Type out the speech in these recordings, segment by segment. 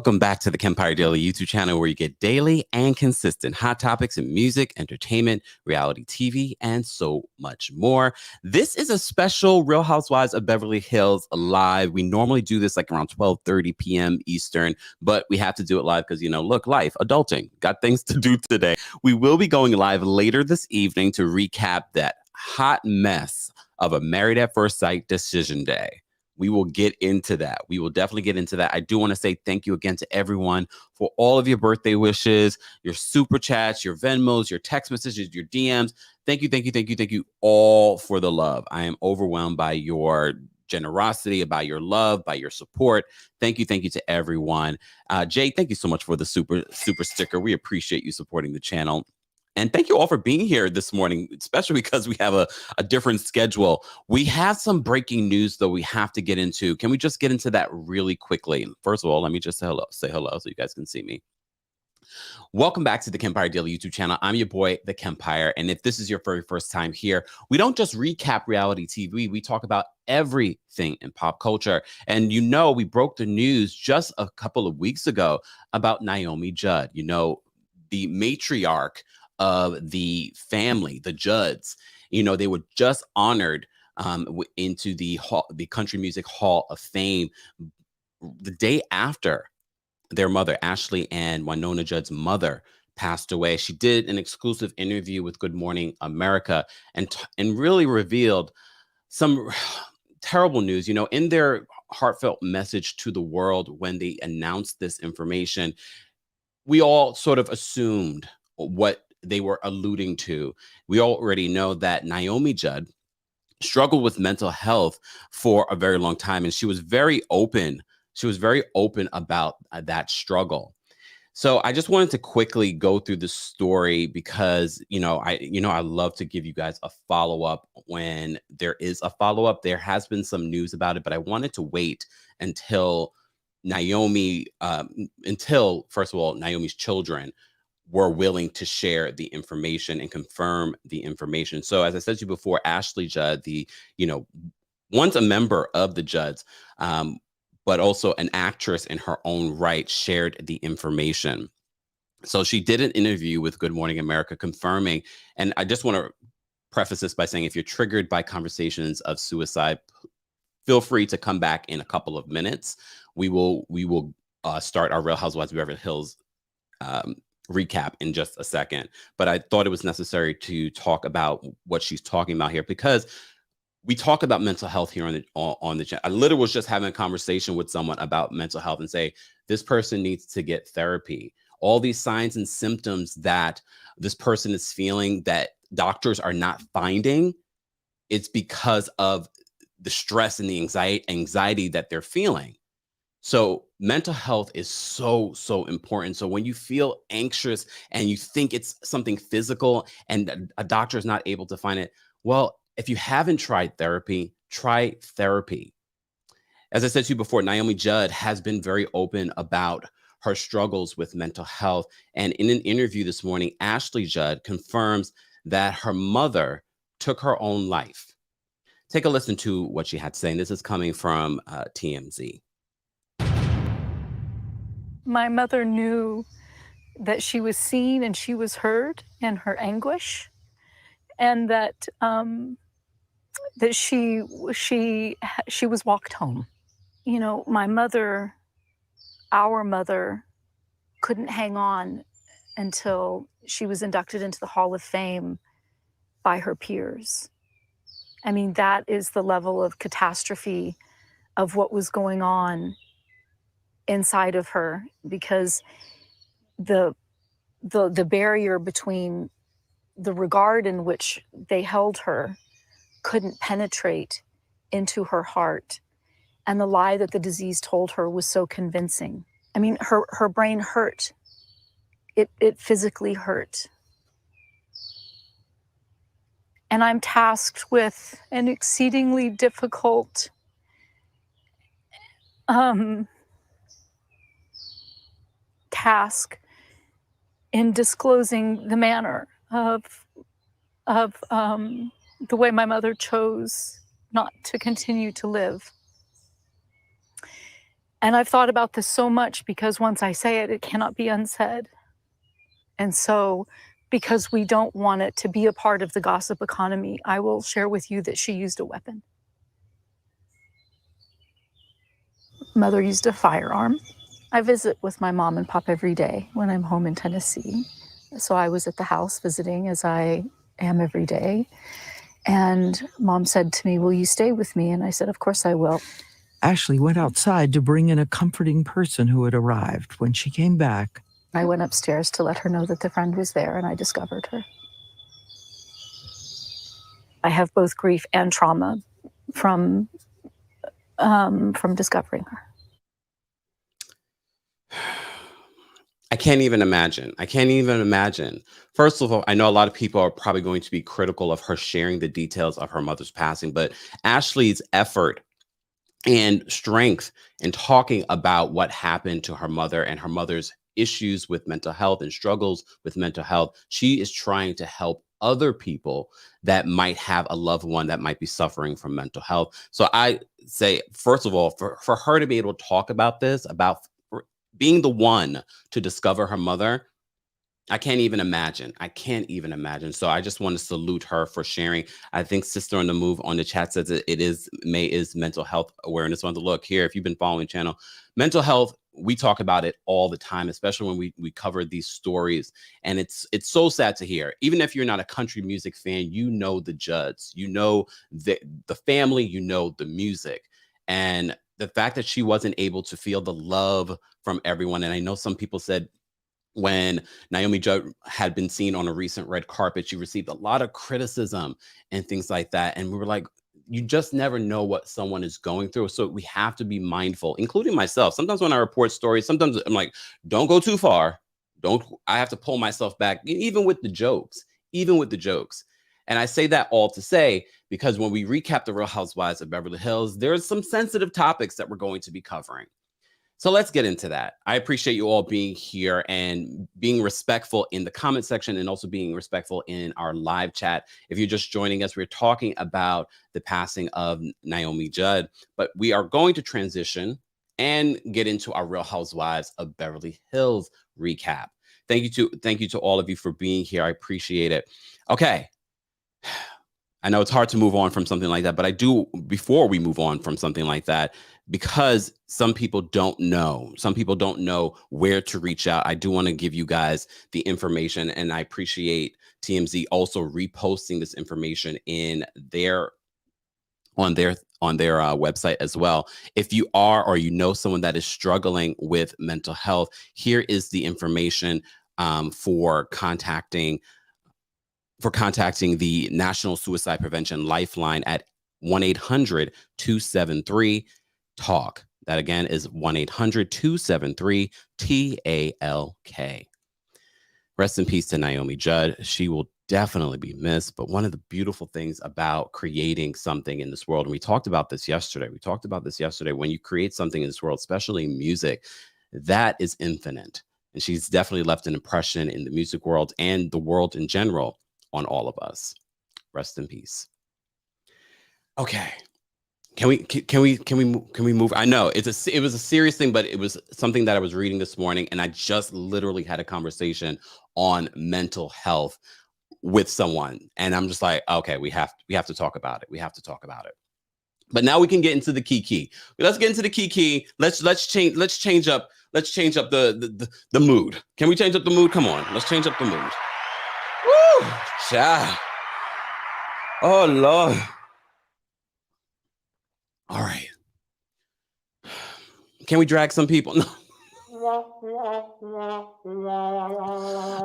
Welcome back to the Kempire Daily YouTube channel, where you get daily and consistent hot topics in music, entertainment, reality TV, and so much more. This is a special Real Housewives of Beverly Hills live. We normally do this like around 12:30 p.m. Eastern, but we have to do it live because, look, life, adulting, got things to do today. We will be going live later this evening to recap that hot mess of a Married at First Sight decision day. We will get into that. We will definitely get into that. I do want to say thank you again to everyone for all of your birthday wishes, your super chats, your Venmos, your text messages, your DMs. Thank you, thank you, thank you, thank you all for the love. I am overwhelmed by your generosity, by your love, by your support. Thank you to everyone. Jay, thank you so much for the super sticker. We appreciate you supporting the channel. And thank you all for being here this morning, especially because we have a different schedule. We have some breaking news, though, we have to get into. Can we just get into that really quickly? First of all, let me just say hello so you guys can see me. Welcome back to the Kempire Daily YouTube channel. I'm your boy, The Kempire. And if this is your very first time here, we don't just recap reality TV. We talk about everything in pop culture. And we broke the news just a couple of weeks ago about Naomi Judd, the matriarch of the family, the Judds. They were just honored into the Country Music Hall of Fame the day after their mother, Ashley and Winona Judd's mother, passed away. She did an exclusive interview with Good Morning America and really revealed some terrible news. In their heartfelt message to the world when they announced this information, we all sort of assumed what they were alluding to. We already know that Naomi Judd struggled with mental health for a very long time, and she was very open. She was very open about that struggle. So I just wanted to quickly go through the story because, I love to give you guys a follow-up when there is a follow-up. There has been some news about it, but I wanted to wait until first of all, Naomi's children were willing to share the information and confirm the information. So as I said to you before, Ashley Judd, once a member of the Judds, but also an actress in her own right, shared the information. So she did an interview with Good Morning America confirming, and I just want to preface this by saying, if you're triggered by conversations of suicide, feel free to come back in a couple of minutes. We will start our Real Housewives of Beverly Hills recap in just a second, but I thought it was necessary to talk about what she's talking about here because we talk about mental health here on the channel. I literally was just having a conversation with someone about mental health and say, this person needs to get therapy. All these signs and symptoms that this person is feeling that doctors are not finding, it's because of the stress and the anxiety that they're feeling. So mental health is so important. So when you feel anxious and you think it's something physical and a doctor is not able to find it, well, if you haven't tried therapy, try therapy. As I said to you before, Naomi Judd has been very open about her struggles with mental health. And in an interview this morning, Ashley Judd confirms that her mother took her own life. Take a listen to what she had to say. And this is coming from TMZ. My mother knew that she was seen and she was heard in her anguish, and that that she was walked home. My mother, our mother, couldn't hang on until she was inducted into the Hall of Fame by her peers. I mean, that is the level of catastrophe of what was going on inside of her, because the barrier between the regard in which they held her couldn't penetrate into her heart, and the lie that the disease told her was so convincing. I mean, her brain hurt. It physically hurt. And I'm tasked with an exceedingly difficult task in disclosing the manner of the way my mother chose not to continue to live. And I've thought about this so much because once I say it, it cannot be unsaid. And so, because we don't want it to be a part of the gossip economy, I will share with you that she used a weapon. Mother used a firearm. I visit with my mom and pop every day when I'm home in Tennessee. So I was at the house visiting as I am every day. And Mom said to me, "Will you stay with me?" And I said, "Of course I will." Ashley went outside to bring in a comforting person who had arrived. When she came back, I went upstairs to let her know that the friend was there, and I discovered her. I have both grief and trauma from discovering her. I can't even imagine. I can't even imagine. First of all, I know a lot of people are probably going to be critical of her sharing the details of her mother's passing, but Ashley's effort and strength in talking about what happened to her mother and her mother's issues with mental health and struggles with mental health, she is trying to help other people that might have a loved one that might be suffering from mental health. So I say, first of all, for her to be able to talk about this, about being the one to discover her mother, I can't even imagine. I can't even imagine. So I just want to salute her for sharing. I think Sister on the Move on the chat says it is May is Mental Health Awareness Month. Look here, if you've been following the channel, mental health, we talk about it all the time, especially when we cover these stories. And it's so sad to hear. Even if you're not a country music fan, you know the Judds, you know the family, you know the music. And the fact that she wasn't able to feel the love from everyone. And I know some people said, when Naomi Judd had been seen on a recent red carpet, she received a lot of criticism and things like that. And we were like, you just never know what someone is going through. So we have to be mindful, including myself. Sometimes when I report stories, sometimes I'm like, don't go too far. I have to pull myself back, even with the jokes, And I say that all to say, because when we recap the Real Housewives of Beverly Hills, there's some sensitive topics that we're going to be covering. So let's get into that. I appreciate you all being here and being respectful in the comment section and also being respectful in our live chat. If you're just joining us, we're talking about the passing of Naomi Judd, but we are going to transition and get into our Real Housewives of Beverly Hills recap. Thank you to all of you for being here. I appreciate it. Okay. I know it's hard to move on from something like that, but I do, before we move on from something like that, because some people don't know where to reach out, I do want to give you guys the information, and I appreciate TMZ also reposting this information on their website as well. If you are, or you know someone that is struggling with mental health, here is the information for contacting the National Suicide Prevention Lifeline at 1-800-273-TALK. That again is 1-800-273-TALK. Rest in peace to Naomi Judd. She will definitely be missed. But one of the beautiful things about creating something in this world, and we talked about this yesterday, when you create something in this world, especially music, that is infinite. And she's definitely left an impression in the music world and the world in general on all of us. Rest in peace. Okay. Can we move? I know it was a serious thing, but it was something that I was reading this morning, and I just literally had a conversation on mental health with someone, and I'm just like, okay, we have to talk about it. But now we can get into the key. Let's get into the key. Let's change up the mood. Can we change up the mood? Come on, let's change up the mood. Woo! Child. Oh Lord. All right. Can we drag some people? No.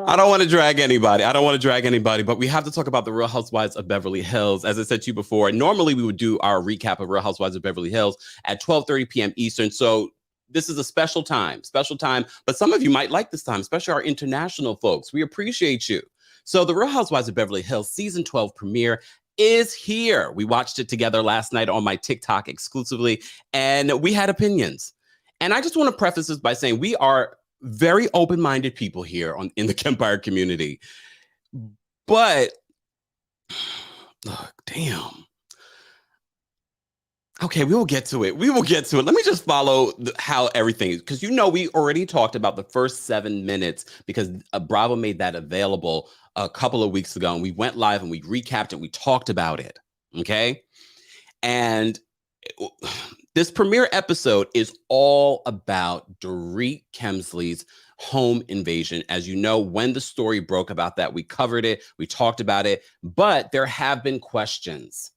I don't want to drag anybody, but we have to talk about the Real Housewives of Beverly Hills. As I said to you before, normally we would do our recap of Real Housewives of Beverly Hills at 12:30 p.m. Eastern. So this is a special time, but some of you might like this time, especially our international folks. We appreciate you. So the Real Housewives of Beverly Hills season 12 premiere is here. We watched it together last night on my TikTok exclusively, and we had opinions. And I just want to preface this by saying we are very open-minded people here in the Kempire community. But, damn. Okay, we will get to it. We will get to it. Let me just follow how everything is, because we already talked about the first 7 minutes because Bravo made that available a couple of weeks ago, and we went live and we recapped it. We talked about it. Okay, and this premiere episode is all about Dorit Kemley's home invasion. As you know, when the story broke about that, we covered it, we talked about it, but there have been questions.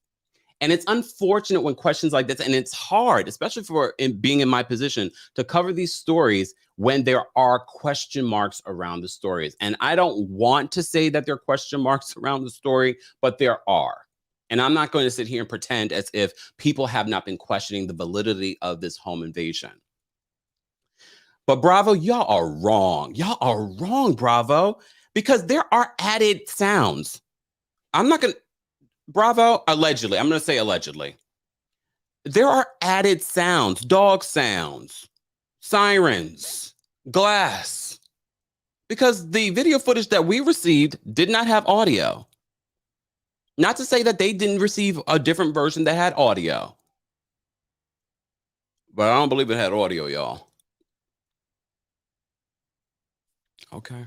And it's unfortunate when questions like this, and it's hard, especially for being in my position, to cover these stories when there are question marks around the stories. And I don't want to say that there are question marks around the story, but there are. And I'm not going to sit here and pretend as if people have not been questioning the validity of this home invasion. But Bravo, y'all are wrong. Y'all are wrong, Bravo, because there are added sounds. I'm not going to... Bravo, allegedly. I'm going to say allegedly. There are added sounds, dog sounds, sirens, glass, because the video footage that we received did not have audio. Not to say that they didn't receive a different version that had audio, but I don't believe it had audio, y'all. Okay.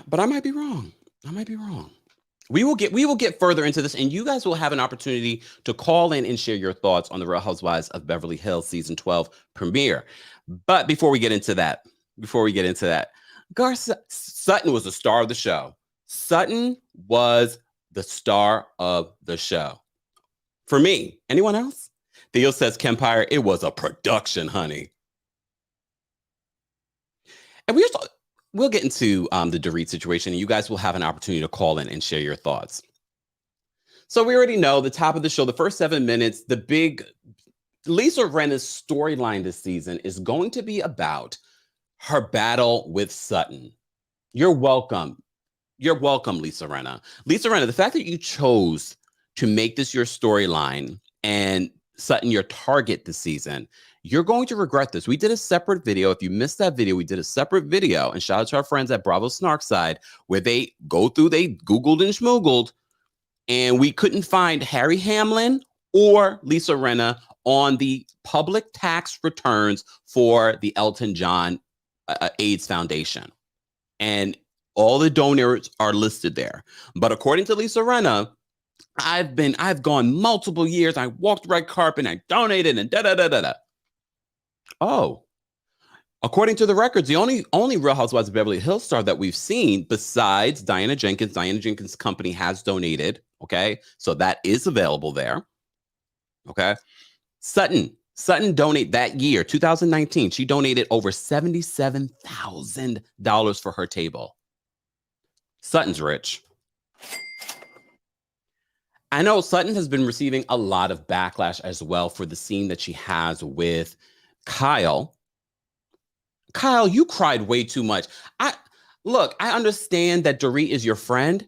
But I might be wrong. I might be wrong. We will get further into this, and you guys will have an opportunity to call in and share your thoughts on the Real Housewives of Beverly Hills season 12 premiere. But before we get into that, Sutton was the star of the show. Sutton was the star of the show. For me, anyone else? Theo says, Kempire, it was a production, honey. And we'll get into the Dorit situation, and you guys will have an opportunity to call in and share your thoughts. So we already know the top of the show, the first 7 minutes, the big Lisa Renna's storyline this season is going to be about her battle with Sutton. You're welcome. You're welcome, Lisa Renna. Lisa Renna, the fact that you chose to make this your storyline and Sutton your target this season, you're going to regret this. We did a separate video. If you missed that video, we did a separate video, and shout out to our friends at Bravo Snarkside, where they Googled and schmoogled, and we couldn't find Harry Hamlin or Lisa Renna on the public tax returns for the Elton John AIDS Foundation. And all the donors are listed there. But according to Lisa Renna, I've gone multiple years. I walked red carpet, I donated, and da-da-da-da-da. Oh, according to the records, the only Real Housewives of Beverly Hills star that we've seen besides Diana Jenkins' company has donated. Okay, so that is available there. Okay, Sutton donated that year, 2019. She donated over $77,000 for her table. Sutton's rich. I know Sutton has been receiving a lot of backlash as well for the scene that she has with Kyle. Kyle, you cried way too much. I understand that Dorit is your friend,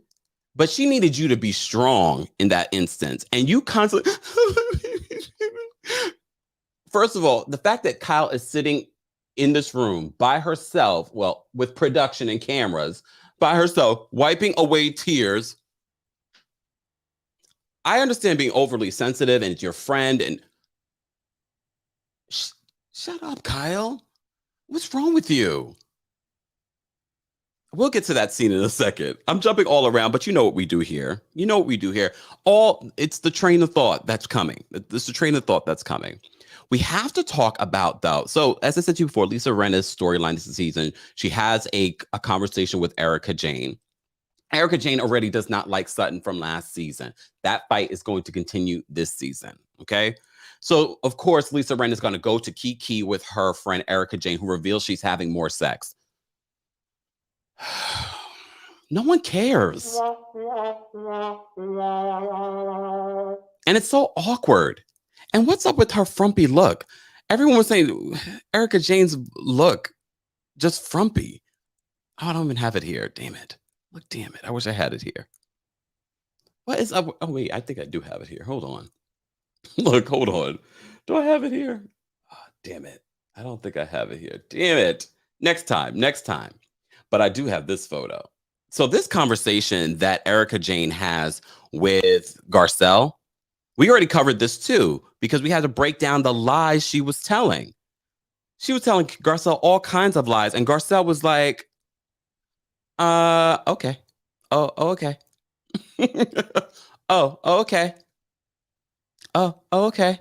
but she needed you to be strong in that instance. And you constantly... First of all, the fact that Kyle is sitting in this room by herself, well, with production and cameras, by herself, wiping away tears. I understand being overly sensitive and it's your friend and... Shut up, Kyle. What's wrong with you? We'll get to that scene in a second. I'm jumping all around, but you know what we do here. It's the train of thought that's coming. It's the train of thought that's coming. We have to talk about, though. So, as I said to you before, Lisa Renna's storyline this season, she has a conversation with Erika Jayne. Erika Jayne already does not like Sutton from last season. That fight is going to continue this season, okay? So, of course, Lisa Renna is going to go to Kiki with her friend Erika Jayne, who reveals she's having more sex. No one cares. And it's so awkward. And what's up with her frumpy look? Everyone was saying Erika Jayne's look, just frumpy. Oh, I don't even have it here. Damn it. Look, damn it. I wish I had it here. What is up? Oh, wait, I think I do have it here. Hold on. Look, hold on. Do I have it here? Oh, damn it. I don't think I have it here. Damn it. Next time. But I do have this photo. So this conversation that Erika Jayne has with Garcelle, We already covered this too, because we had to break down the lies she was telling. She was telling Garcelle all kinds of lies, and Garcelle was like, okay. Oh, okay. Okay. Okay.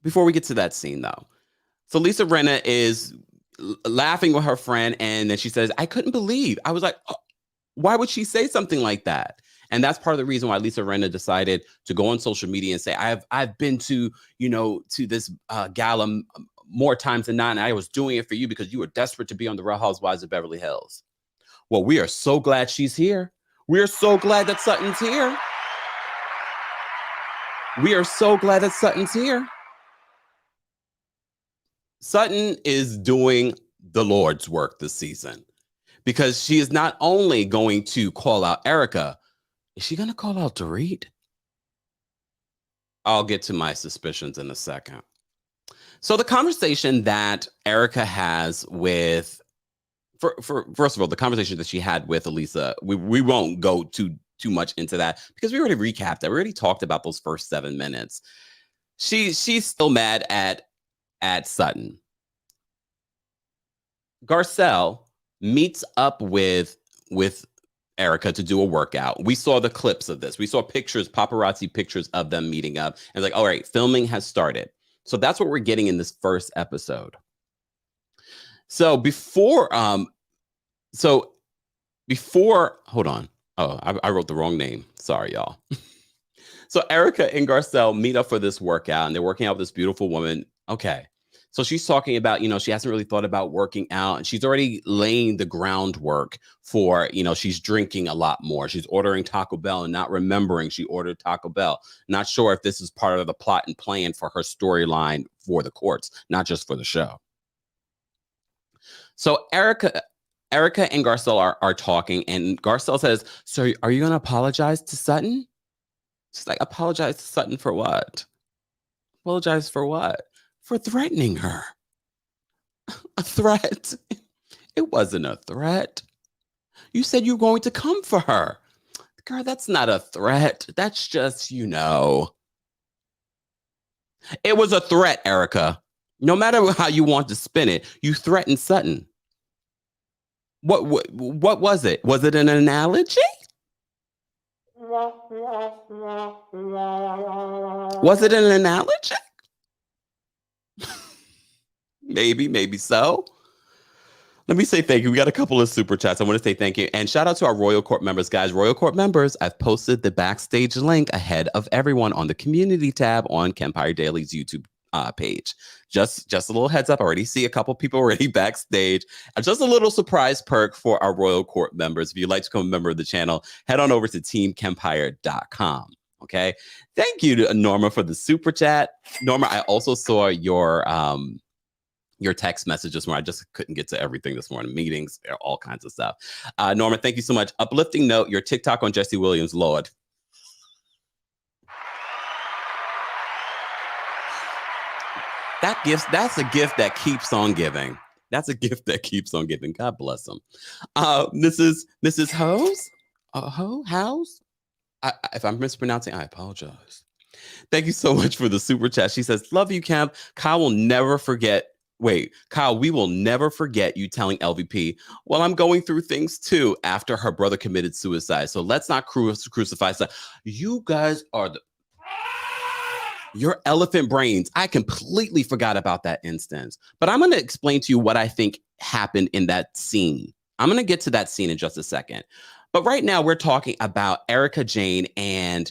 Before we get to that scene, though. So Lisa Renna is laughing with her friend, and then she says, I couldn't believe. I was like, oh, why would she say something like that? And that's part of the reason why Lisa Renna decided to go on social media and say, I've been to, to this gala more times than not, and I was doing it for you because you were desperate to be on the Real Housewives of Beverly Hills. Well, we are so glad she's here. We are so glad that Sutton's here. We are so glad that Sutton's here. Sutton is doing the Lord's work this season, because she is not only going to call out Erika, is she going to call out Dorit? I'll get to my suspicions in a second. So the conversation that Erika has with, first of all, the conversation that she had with Elisa, we won't go too much into that because we already recapped that. We already talked about those first 7 minutes. She's still mad at Sutton. Garcelle meets up with Erika to do a workout. We saw the clips of this. We saw pictures, paparazzi pictures of them meeting up. And like, all right, filming has started. So that's what we're getting in this first episode. So before, hold on. Oh, I wrote the wrong name. Sorry, y'all. So Erika and Garcelle meet up for this workout, and they're working out with this beautiful woman. Okay. So she's talking about, she hasn't really thought about working out, and she's already laying the groundwork for, she's drinking a lot more. She's ordering Taco Bell and not remembering she ordered Taco Bell. Not sure if this is part of the plot and plan for her storyline for the courts, not just for the show. So Erika and Garcelle are talking, and Garcelle says, so are you going to apologize to Sutton? She's like, apologize to Sutton for what? Apologize for what? For threatening her. A threat? It wasn't a threat. You said you were going to come for her. Girl, that's not a threat. That's just, It was a threat, Erika. No matter how you want to spin it, you threatened Sutton. What was it? Was it an analogy? Was it an analogy? Maybe so. Let me say thank you. We got a couple of super chats. I want to say thank you. And shout out to our Royal Court members, guys. Royal Court members, I've posted the backstage link ahead of everyone on the community tab on Kempire Daily's YouTube page. Just a little heads up. I already see a couple people already backstage. Just a little surprise perk for our Royal Court members. If you'd like to become a member of the channel, head on over to TheKempire.com. Okay. Thank you to Norma for the super chat. Norma, I also saw your text messages where I just couldn't get to everything this morning. Meetings, all kinds of stuff. Norma, thank you so much. Uplifting note, your TikTok on Jesse Williams, Lord. That's a gift that keeps on giving. That's a gift that keeps on giving. God bless them. Mrs. Hose? House? If I'm mispronouncing, I apologize. Thank you so much for the super chat. She says, love you, Kemp. Kyle, we will never forget you telling LVP, well, I'm going through things too after her brother committed suicide. So let's not crucify. You guys are your elephant brains. I completely forgot about that instance. But I'm going to explain to you what I think happened in that scene. I'm going to get to that scene in just a second. But right now we're talking about Erika Jayne and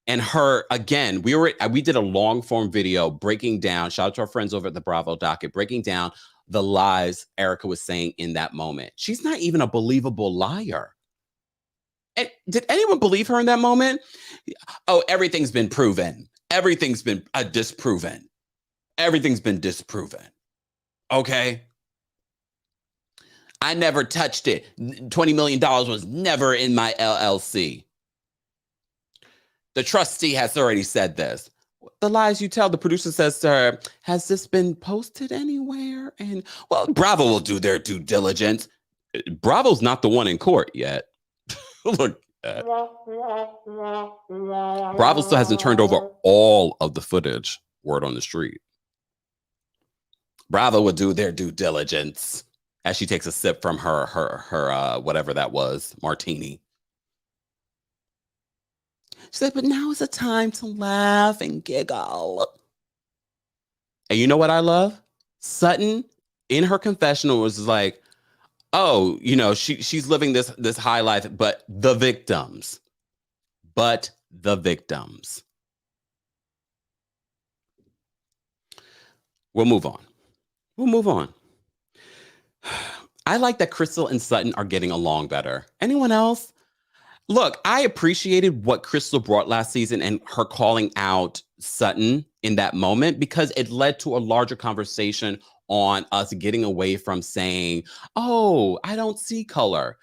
her, again, we did a long form video breaking down, shout out to our friends over at the Bravo docket, breaking down the lies Erika was saying in that moment. She's not even a believable liar. And did anyone believe her in that moment? Oh, everything's been proven. Everything's been disproven. Everything's been disproven. Okay. I never touched it. $20 million was never in my LLC. The trustee has already said this. The lies you tell, the producer says to her, has this been posted anywhere? And well, Bravo will do their due diligence. Bravo's not the one in court yet. Look, that. Bravo still hasn't turned over all of the footage, word on the street. Bravo would do their due diligence as she takes a sip from her whatever that was, martini. She said, but now is the time to laugh and giggle. And you know what I love? Sutton, in her confessional, was like, oh, you know, she's living this high life, but the victims. We'll move on. I like that Crystal and Sutton are getting along better. Anyone else? Look, I appreciated what Crystal brought last season and her calling out Sutton in that moment because it led to a larger conversation on us getting away from saying, oh, I don't see color.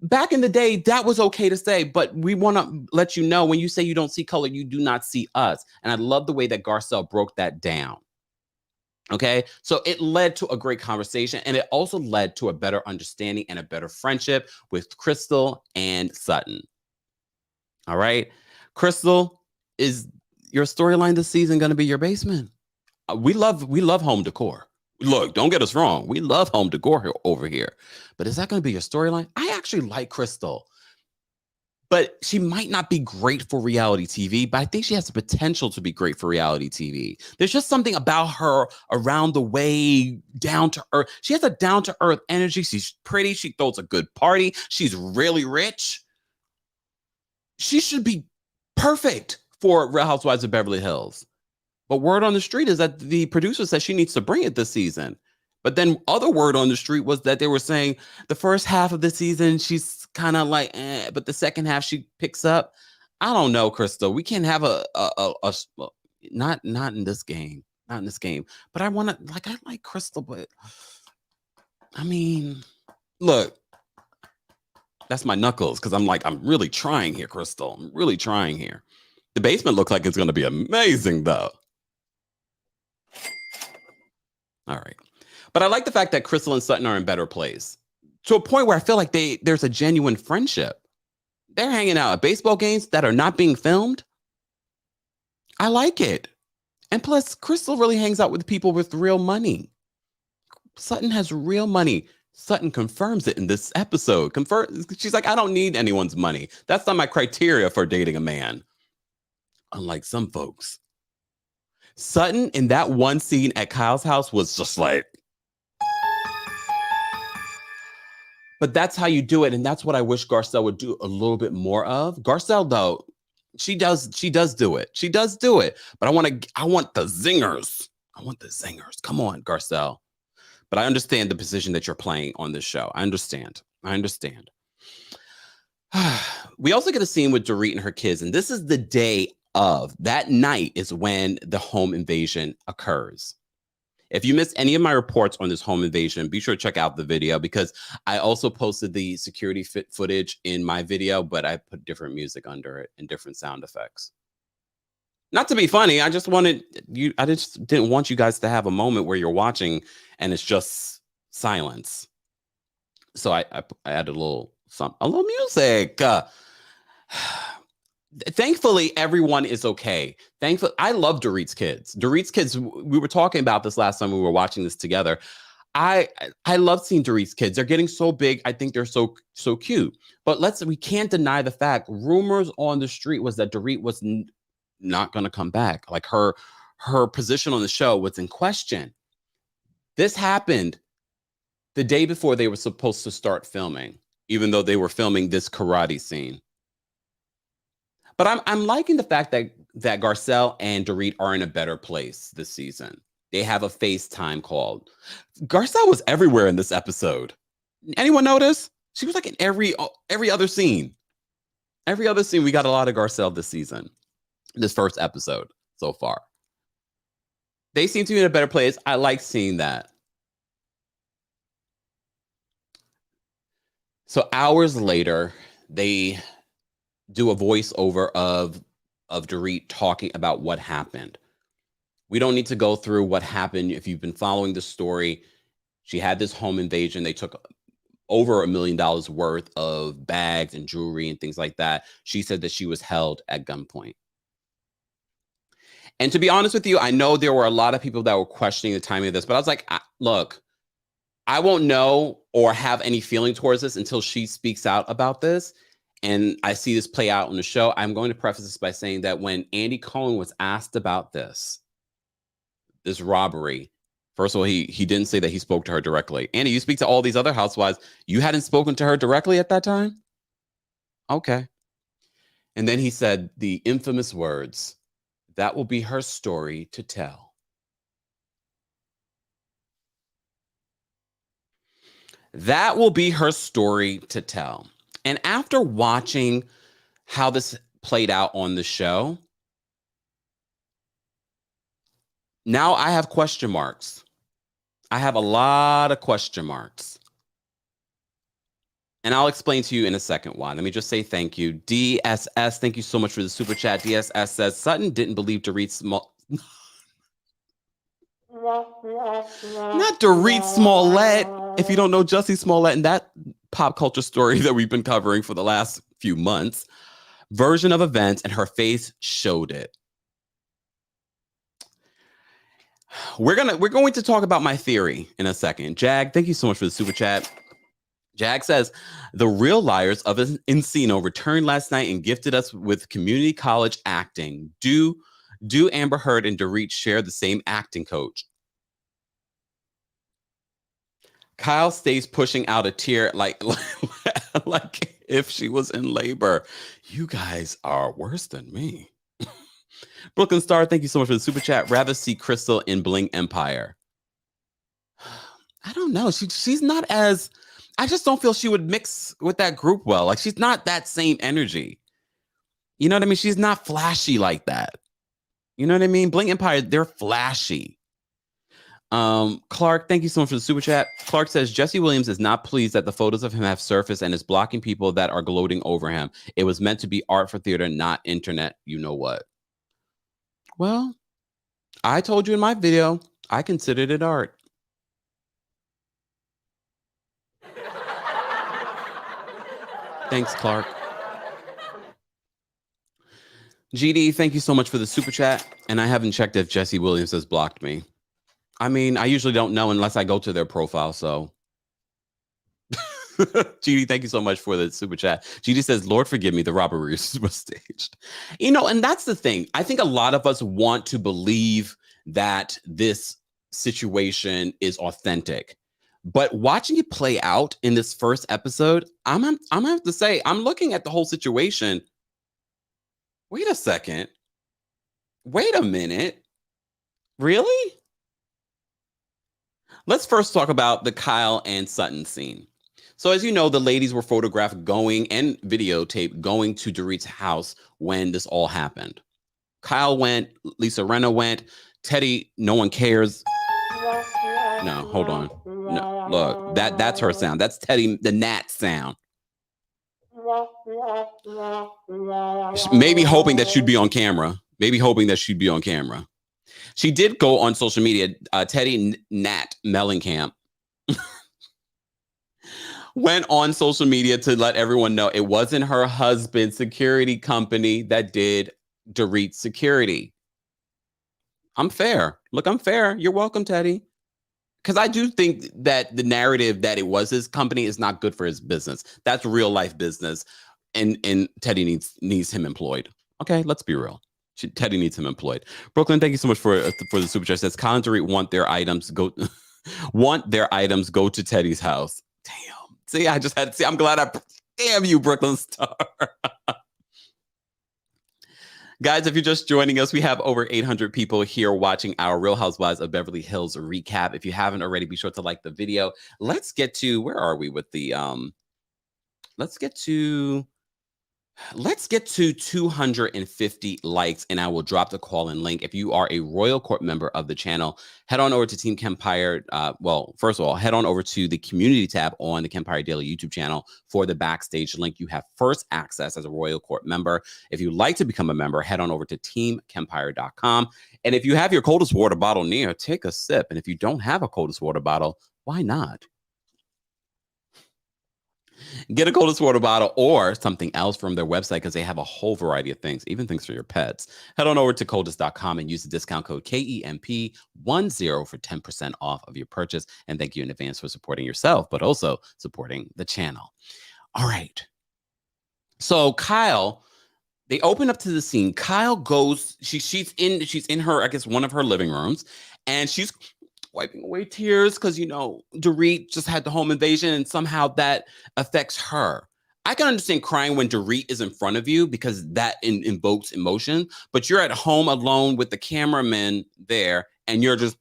Back in the day, that was okay to say, but we want to let you know when you say you don't see color, you do not see us. And I love the way that Garcelle broke that down. Okay, so it led to a great conversation and it also led to a better understanding and a better friendship with Crystal and Sutton. All right, Crystal, is your storyline this season going to be your basement? We love home decor. Look, don't get us wrong. We love home decor over here. But is that going to be your storyline? I actually like Crystal. But she might not be great for reality TV, but I think she has the potential to be great for reality TV. There's just something about her around the way, down to earth. She has a down to earth energy. She's pretty. She throws a good party. She's really rich. She should be perfect for Real Housewives of Beverly Hills. But word on the street is that the producer says she needs to bring it this season. But then other word on the street was that they were saying the first half of the season, she's kind of like, but the second half she picks up. I don't know, Crystal. We can't have not in this game. Not in this game. But I like Crystal, but I mean, look, that's my knuckles because I'm really trying here, Crystal. I'm really trying here. The basement looks like it's going to be amazing, though. All right. But I like the fact that Crystal and Sutton are in better place to a point where I feel like there's a genuine friendship. They're hanging out at baseball games that are not being filmed. I like it. And plus, Crystal really hangs out with people with real money. Sutton has real money. Sutton confirms it in this episode. She's like, I don't need anyone's money. That's not my criteria for dating a man. Unlike some folks. Sutton in that one scene at Kyle's house was just like, but that's how you do it. And that's what I wish Garcelle would do a little bit more of. Garcelle, though, she does do it. She does do it. But I want the zingers. I want the zingers. Come on, Garcelle. But I understand the position that you're playing on this show. I understand. We also get a scene with Dorit and her kids. And this is the day of. That night is when the home invasion occurs. If you missed any of my reports on this home invasion, be sure to check out the video because I also posted the security footage in my video, but I put different music under it and different sound effects. Not to be funny, I just didn't want you guys to have a moment where you're watching and it's just silence. So I added a little music. Thankfully, everyone is okay. Thankfully, I love Dorit's kids. Dorit's kids, we were talking about this last time we were watching this together. I love seeing Dorit's kids. They're getting so big. I think they're so cute. But we can't deny the fact, rumors on the street was that Dorit was not going to come back. Like her position on the show was in question. This happened the day before they were supposed to start filming, even though they were filming this karate scene. But I'm liking the fact that Garcelle and Dorit are in a better place this season. They have a FaceTime call. Garcelle was everywhere in this episode. Anyone notice? She was like in every other scene. Every other scene, we got a lot of Garcelle this season. This first episode so far. They seem to be in a better place. I like seeing that. So hours later, they do a voiceover of Dorit talking about what happened. We don't need to go through what happened. If you've been following the story, she had this home invasion. They took over $1 million worth of bags and jewelry and things like that. She said that she was held at gunpoint. And to be honest with you, I know there were a lot of people that were questioning the timing of this, but I was like, look, I won't know or have any feeling towards this until she speaks out about this. And I see this play out on the show. I'm going to preface this by saying that when Andy Cohen was asked about this robbery, first of all, he didn't say that he spoke to her directly. Andy, you speak to all these other housewives. You hadn't spoken to her directly at that time? Okay. And then he said the infamous words, "That will be her story to tell." That will be her story to tell. And after watching how this played out on the show, now I have question marks. I have a lot of question marks. And I'll explain to you in a second why. Let me just say thank you. DSS, thank you so much for the super chat. DSS says, Sutton didn't believe Dorit Not Dorit Smollett. If you don't know Jussie Smollett and that pop culture story that we've been covering for the last few months, version of events, and her face showed it. We're going to talk about my theory in a second. Jag, thank you so much for the super chat. Jag says, the real liars of Encino returned last night and gifted us with community college acting. Do Amber Heard and Dorit share the same acting coach? Kyle stays pushing out a tear like if she was in labor. You guys are worse than me. Brooklyn Star, thank you so much for the super chat. Rather see Crystal in Bling Empire. I don't know. She's not as... I just don't feel she would mix with that group well. Like, she's not that same energy. You know what I mean? She's not flashy like that. You know what I mean? Bling Empire, they're flashy. Clark, thank you so much for the super chat. Clark says, Jesse Williams is not pleased that the photos of him have surfaced and is blocking people that are gloating over him. It was meant to be art for theater, not internet. You know what? Well, I told you in my video, I considered it art. Thanks, Clark. GD, thank you so much for the super chat. And I haven't checked if Jesse Williams has blocked me. I mean, I usually don't know unless I go to their profile, so. GD, thank you so much for the super chat. GD says, Lord, forgive me, the robbery was staged. You know, and that's the thing. I think a lot of us want to believe that this situation is authentic. But watching it play out in this first episode, I'm gonna have to say, I'm looking at the whole situation. Wait a second. Wait a minute. Really? Let's first talk about the Kyle and Sutton scene. So as you know, the ladies were photographed going and videotaped going to Dorit's house when this all happened. Kyle went, Lisa Renna went, Teddy, no one cares. No, hold on. No, look, that's her sound. That's Teddy, the gnat sound. Maybe hoping that she'd be on camera. She did go on social media. Teddy Nat Mellencamp went on social media to let everyone know it wasn't her husband's security company that did Dorit's security. I'm fair. Look, I'm fair. You're welcome, Teddy. Because I do think that the narrative that it was his company is not good for his business. That's real life business. And Teddy needs him employed. Okay, let's be real. Teddy needs him employed. Brooklyn, thank you so much for the super chat. Says Colin Dorit want their items go to Teddy's house. Damn. See, I just had to see. I'm glad damn you, Brooklyn Star. Guys, if you're just joining us, we have over 800 people here watching our Real Housewives of Beverly Hills recap. If you haven't already, be sure to like the video. Let's get to, where are we with the, let's get to 250 likes and I will drop the call-in link. If you are a Royal Court member of the channel, head on over to Team Kempire. Well, first of all, head on over to the community tab on the Kempire Daily YouTube channel for the backstage link. You have first access as a Royal Court member. If you'd like to become a member, head on over to teamkempire.com. And if you have your coldest water bottle near, take a sip. And if you don't have a coldest water bottle, why not? Get a coldest water bottle or something else from their website because they have a whole variety of things, even things for your pets. Head on over to coldest.com and use the discount code KEMP10 for 10% off of your purchase. And thank you in advance for supporting yourself, but also supporting the channel. All right. So Kyle, they open up to the scene. Kyle goes, she's in her, I guess, one of her living rooms, and she's wiping away tears because, Dorit just had the home invasion and somehow that affects her. I can understand crying when Dorit is in front of you because that invokes emotion, but you're at home alone with the cameraman there and you're just...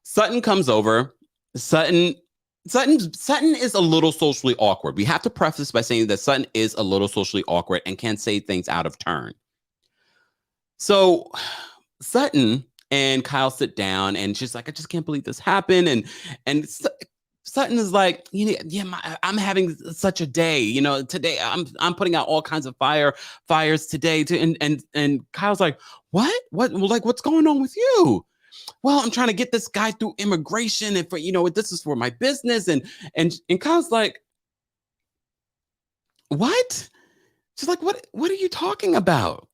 Sutton comes over. Sutton is a little socially awkward. We have to preface by saying that Sutton is a little socially awkward and can say things out of turn. So Sutton and Kyle sit down and she's like, I just can't believe this happened. And Sutton is like, I'm having such a day. Today I'm putting out all kinds of fires today. And Kyle's like, what? Like, what's going on with you? Well, I'm trying to get this guy through immigration and this is for my business. And Kyle's like, what? She's like, what are you talking about?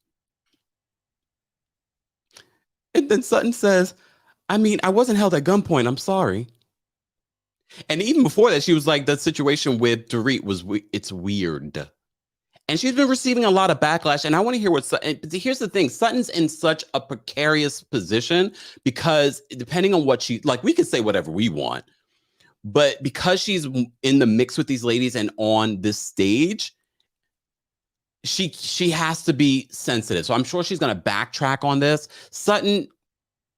And then Sutton says, I wasn't held at gunpoint. I'm sorry. And even before that, she was like, the situation with Dorit it's weird. And she's been receiving a lot of backlash. And I want to hear what Sutton... Here's the thing. Sutton's in such a precarious position because depending on what we can say whatever we want, but because she's in the mix with these ladies and on this stage, she has to be sensitive. So I'm sure she's going to backtrack on this. Sutton,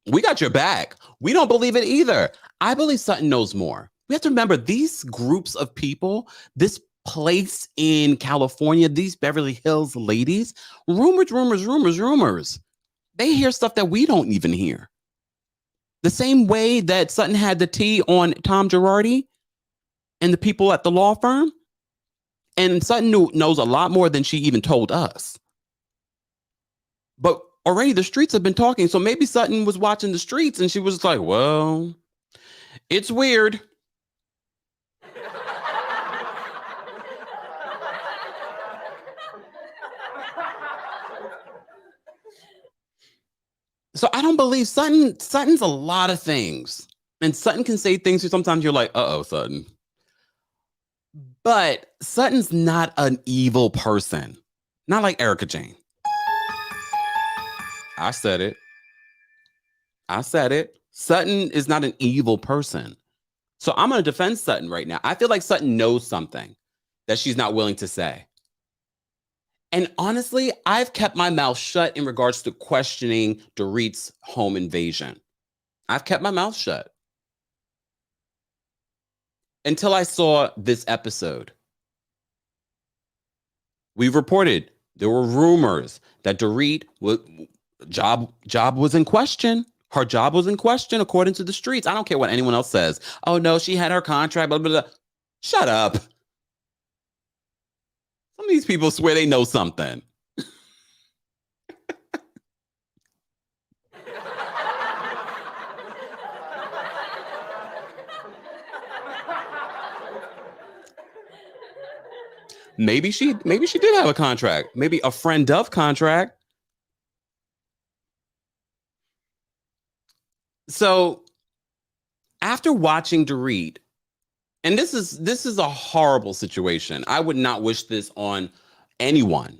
we got your back. We don't believe it either. I believe Sutton knows more. We have to remember these groups of people, this place in California, these Beverly Hills ladies, rumors. They hear stuff that we don't even hear. The same way that Sutton had the tea on Tom Girardi and the people at the law firm. And Sutton knows a lot more than she even told us. But already the streets have been talking. So maybe Sutton was watching the streets and she was like, well, it's weird. So I don't believe Sutton's a lot of things. And Sutton can say things where sometimes you're like, uh-oh, Sutton. But Sutton's not an evil person. Not like Erika Jayne. I said it. Sutton is not an evil person. So I'm going to defend Sutton right now. I feel like Sutton knows something that she's not willing to say. And honestly, I've kept my mouth shut in regards to questioning Dorit's home invasion. I've kept my mouth shut. Until I saw this episode. We've reported there were rumors that Dorit job was in question. Her job was in question according to the streets. I don't care what anyone else says. Oh no, she had her contract, blah, blah, blah. Shut up. Some of these people swear they know something. Maybe she did have a contract. Maybe a friend of contract. So after watching Dorit, and this is a horrible situation. I would not wish this on anyone.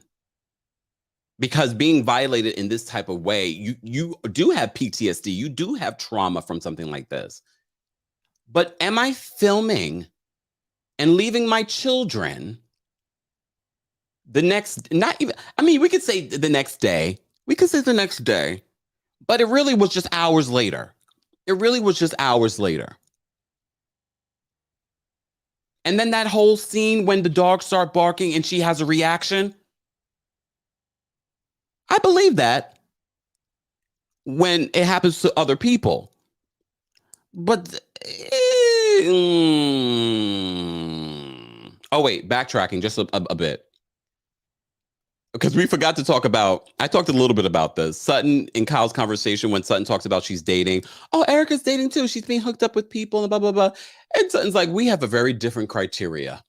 Because being violated in this type of way, you do have PTSD. You do have trauma from something like this. But am I filming and leaving my children the next, not even, I mean, we could say the next day. We could say the next day. But it really was just hours later. It really was just hours later. And then that whole scene when the dogs start barking and she has a reaction. I believe that when it happens to other people. But, oh wait, backtracking just a bit. because we forgot to talk about, I talked a little bit about this. Sutton and Kyle's conversation when Sutton talks about she's dating. Oh, Erika's dating too. She's being hooked up with people and blah, blah, blah. And Sutton's like, we have a very different criteria.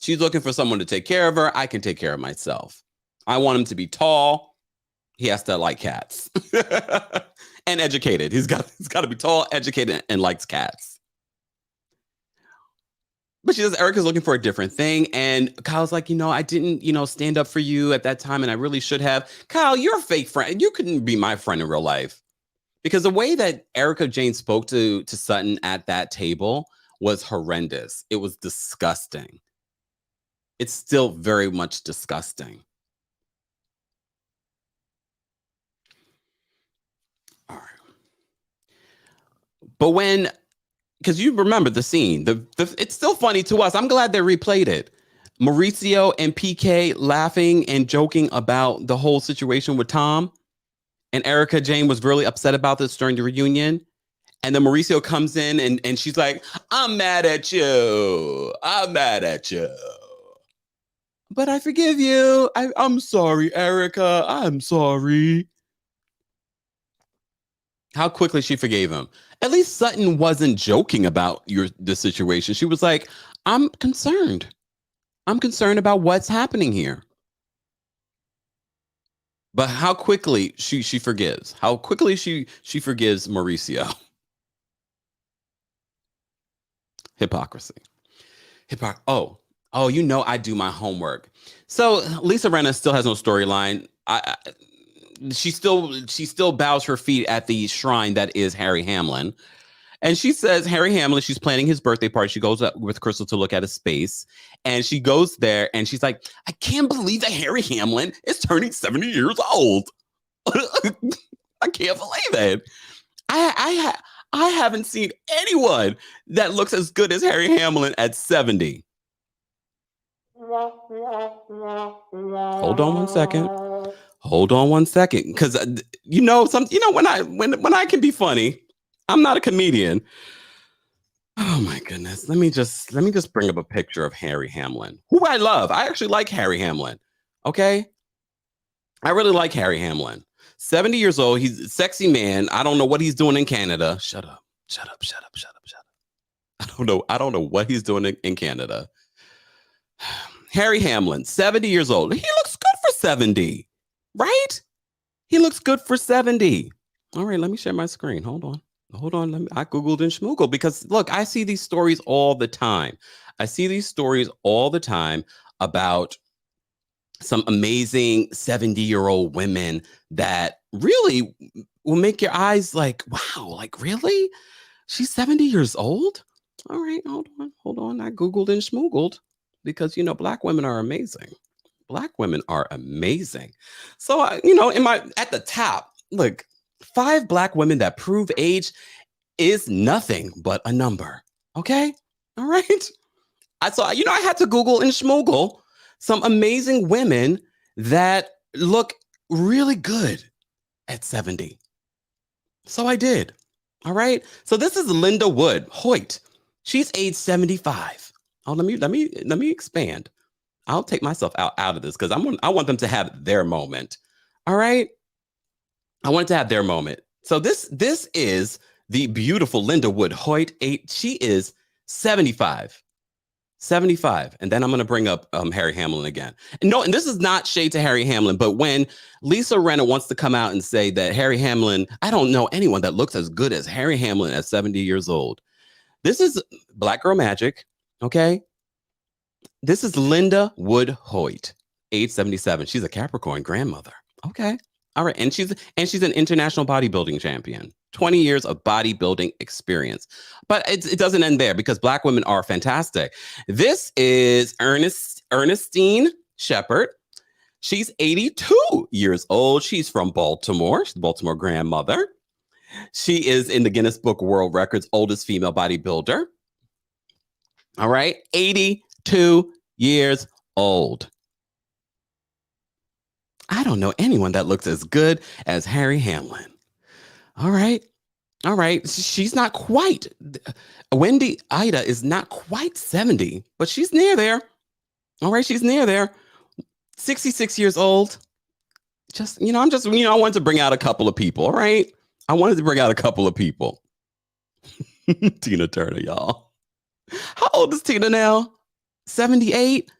She's looking for someone to take care of her. I can take care of myself. I want him to be tall. He has to like cats and educated. He's got to be tall, educated, and likes cats. But she says Erika's looking for a different thing. And Kyle's like, I didn't, stand up for you at that time. And I really should have. Kyle, you're a fake friend. You couldn't be my friend in real life. Because the way that Erika Jayne spoke to Sutton at that table was horrendous. It was disgusting. It's still very much disgusting. All right. But because you remember the scene, it's still funny to us. I'm glad they replayed it. Mauricio and PK laughing and joking about the whole situation with Tom. And Erika Jayne was really upset about this during the reunion. And then Mauricio comes in and she's like, I'm mad at you. I'm mad at you. But I forgive you. I'm sorry, Erika. I'm sorry. How quickly she forgave him. At least Sutton wasn't joking about the situation. She was like, I'm concerned. I'm concerned about what's happening here. But how quickly she forgives. How quickly she forgives Mauricio. Hypocrisy. Oh, I do my homework. So Lisa Renna still has no storyline. She still bows her feet at the shrine that is Harry Hamlin. And she says Harry Hamlin, she's planning his birthday party. She goes up with Crystal to look at his space. And she goes there and she's like, I can't believe that Harry Hamlin is turning 70 years old. I can't believe it. I haven't seen anyone that looks as good as Harry Hamlin at 70. Hold on one second. Because when I can be funny, I'm not a comedian. Oh my goodness. Let me just bring up a picture of Harry Hamlin, who I love. I actually like Harry Hamlin. Okay. I really like Harry Hamlin. 70 years old. He's a sexy man. I don't know what he's doing in Canada. Shut up. I don't know what he's doing in Canada. Harry Hamlin, 70 years old. He looks good for 70, right? He looks good for 70. All right, let me share my screen. Hold on. I Googled and schmoogled because, look, I see these stories all the time. About some amazing 70-year-old women that really will make your eyes like, wow, like really? She's 70 years old? All right, hold on. I Googled and schmoogled because, Black women are amazing. So, at the top, look, 5 Black women that prove age is nothing but a number. Okay? All right? I had to Google and schmoogle some amazing women that look really good at 70. So I did. All right? So this is Linda Wood Hoyt. She's age 75. Oh, let me expand. I'll take myself out of this because I want them to have their moment. All right? I want it to have their moment. So this is the beautiful Linda Wood Hoyt. She is 75. 75. And then I'm going to bring up Harry Hamlin again. And this is not shade to Harry Hamlin, but when Lisa Renna wants to come out and say that Harry Hamlin, I don't know anyone that looks as good as Harry Hamlin at 70 years old. This is Black Girl Magic, okay? This is Linda Wood Hoyt, age 77. She's a Capricorn grandmother. Okay. All right. And she's an international bodybuilding champion. 20 years of bodybuilding experience. But it doesn't end there because Black women are fantastic. This is Ernestine Shepard. She's 82 years old. She's from Baltimore. She's the Baltimore grandmother. She is in the Guinness Book of World Records, oldest female bodybuilder. All right. 82 years old. I don't know anyone that looks as good as Harry Hamlin. All right. She's not quite. Wendy Ida is not quite 70, but she's near there. All right. She's near there. 66 years old. Just, I wanted to bring out a couple of people, all right? I wanted to bring out a couple of people. Tina Turner, y'all. How old is Tina now? 78?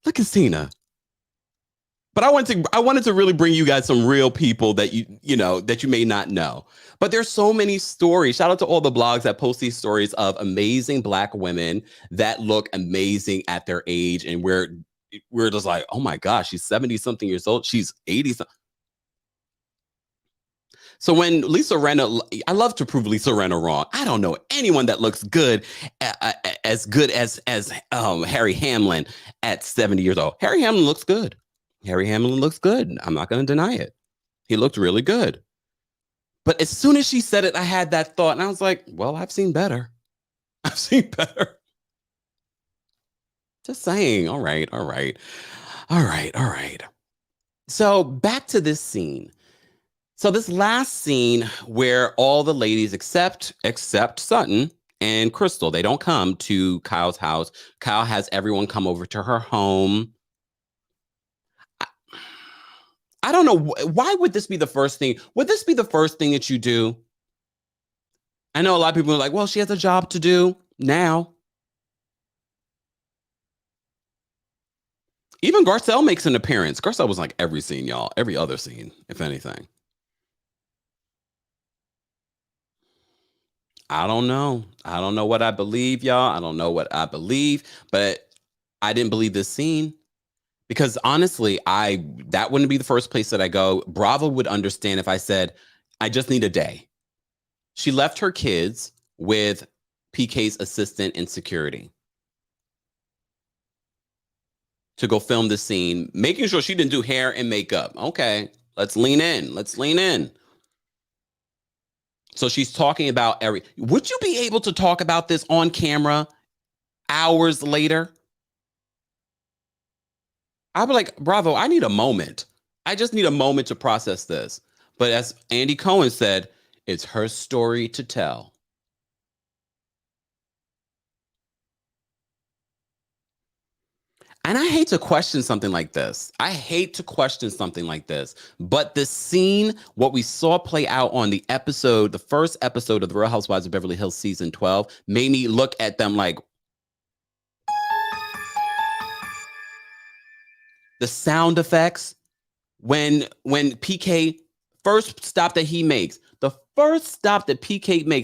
Look at Tina. But I wanted to really bring you guys some real people that that you may not know. But there's so many stories. Shout out to all the blogs that post these stories of amazing Black women that look amazing at their age, and we're just like, oh my gosh, she's 70 something years old. She's 80 something. So when Lisa Renna, I love to prove Lisa Renna wrong. I don't know anyone that looks good as Harry Hamlin at 70 years old. Harry Hamlin looks good. Harry Hamlin looks good. I'm not going to deny it. He looked really good. But as soon as she said it, I had that thought, and I was like, well, I've seen better. I've seen better. Just saying. All right. So back to this scene. So this last scene where all the ladies except Sutton and Crystal, they don't come to Kyle's house. Kyle has everyone come over to her home. I don't know. Why would this be the first thing? Would this be the first thing that you do? I know a lot of people are like, well, she has a job to do now. Even Garcelle makes an appearance. Garcelle was like every scene, y'all. Every other scene, if anything. I don't know. I don't know what I believe, y'all. I don't know what I believe, but I didn't believe this scene because honestly, that wouldn't be the first place that I go. Bravo would understand if I said, I just need a day. She left her kids with PK's assistant in security to go film the scene, making sure she didn't do hair and makeup. Okay, let's lean in. So she's talking about would you be able to talk about this on camera hours later? I'd be like, Bravo, I need a moment. I just need a moment to process this. But as Andy Cohen said, it's her story to tell. And I hate to question something like this. But this scene, what we saw play out on the first episode of The Real Housewives of Beverly Hills season 12, made me look at them like, the sound effects when PK first stop that he makes,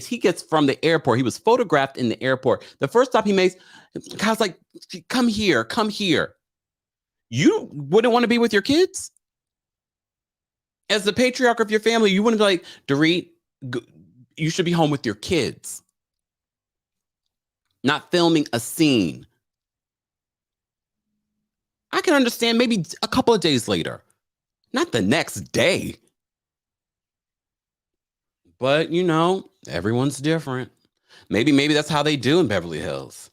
he gets from the airport. He was photographed in the airport. The first stop he makes, Kyle's like, come here. You wouldn't want to be with your kids? As the patriarch of your family, you wouldn't be like, Dorit, you should be home with your kids. Not filming a scene. I can understand maybe a couple of days later, not the next day. But, everyone's different. Maybe that's how they do in Beverly Hills.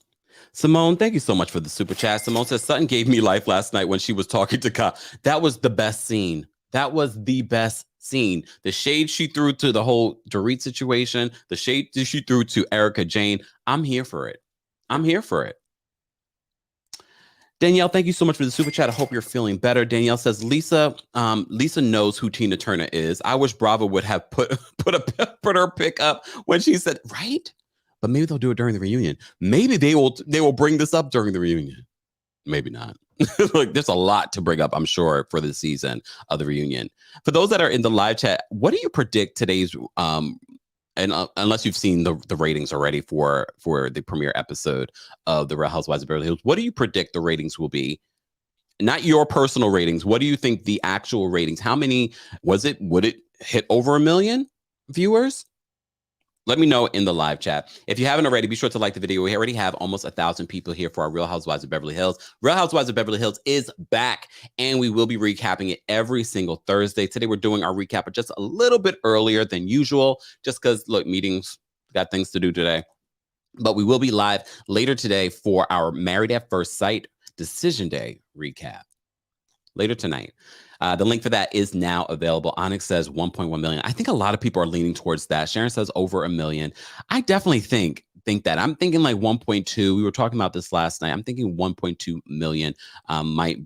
Simone, thank you so much for the super chat. Simone says, Sutton gave me life last night when she was talking to Kyle. That was the best scene. The shade she threw to the whole Dorit situation, the shade she threw to Erika Jayne. I'm here for it. Danielle, thank you so much for the super chat. I hope you're feeling better. Danielle says, Lisa knows who Tina Turner is. I wish Bravo would have put her pick up when she said, right? But maybe they'll do it during the reunion. Maybe they will bring this up during the reunion. Maybe not. Look, there's a lot to bring up, I'm sure, for the season of the reunion. For those that are in the live chat, what do you predict today's and unless you've seen the ratings already for the premiere episode of The Real Housewives of Beverly Hills, what do you predict the ratings will be? Not your personal ratings. What do you think the actual ratings? How many would it hit over 1 million viewers? Let me know in the live chat. If you haven't already, be sure to like the video. We already have almost 1,000 people here for our Real Housewives of Beverly Hills. Real Housewives of Beverly Hills is back, and we will be recapping it every single Thursday. Today, we're doing our recap just a little bit earlier than usual, just because, look, meetings, got things to do today. But we will be live later today for our Married at First Sight Decision Day recap. Later tonight. The link for that is now available. Onyx says 1.1 million. I think a lot of people are leaning towards that. Sharon says over 1 million. I definitely think that. I'm thinking like 1.2. We were talking about this last night. I'm thinking 1.2 million might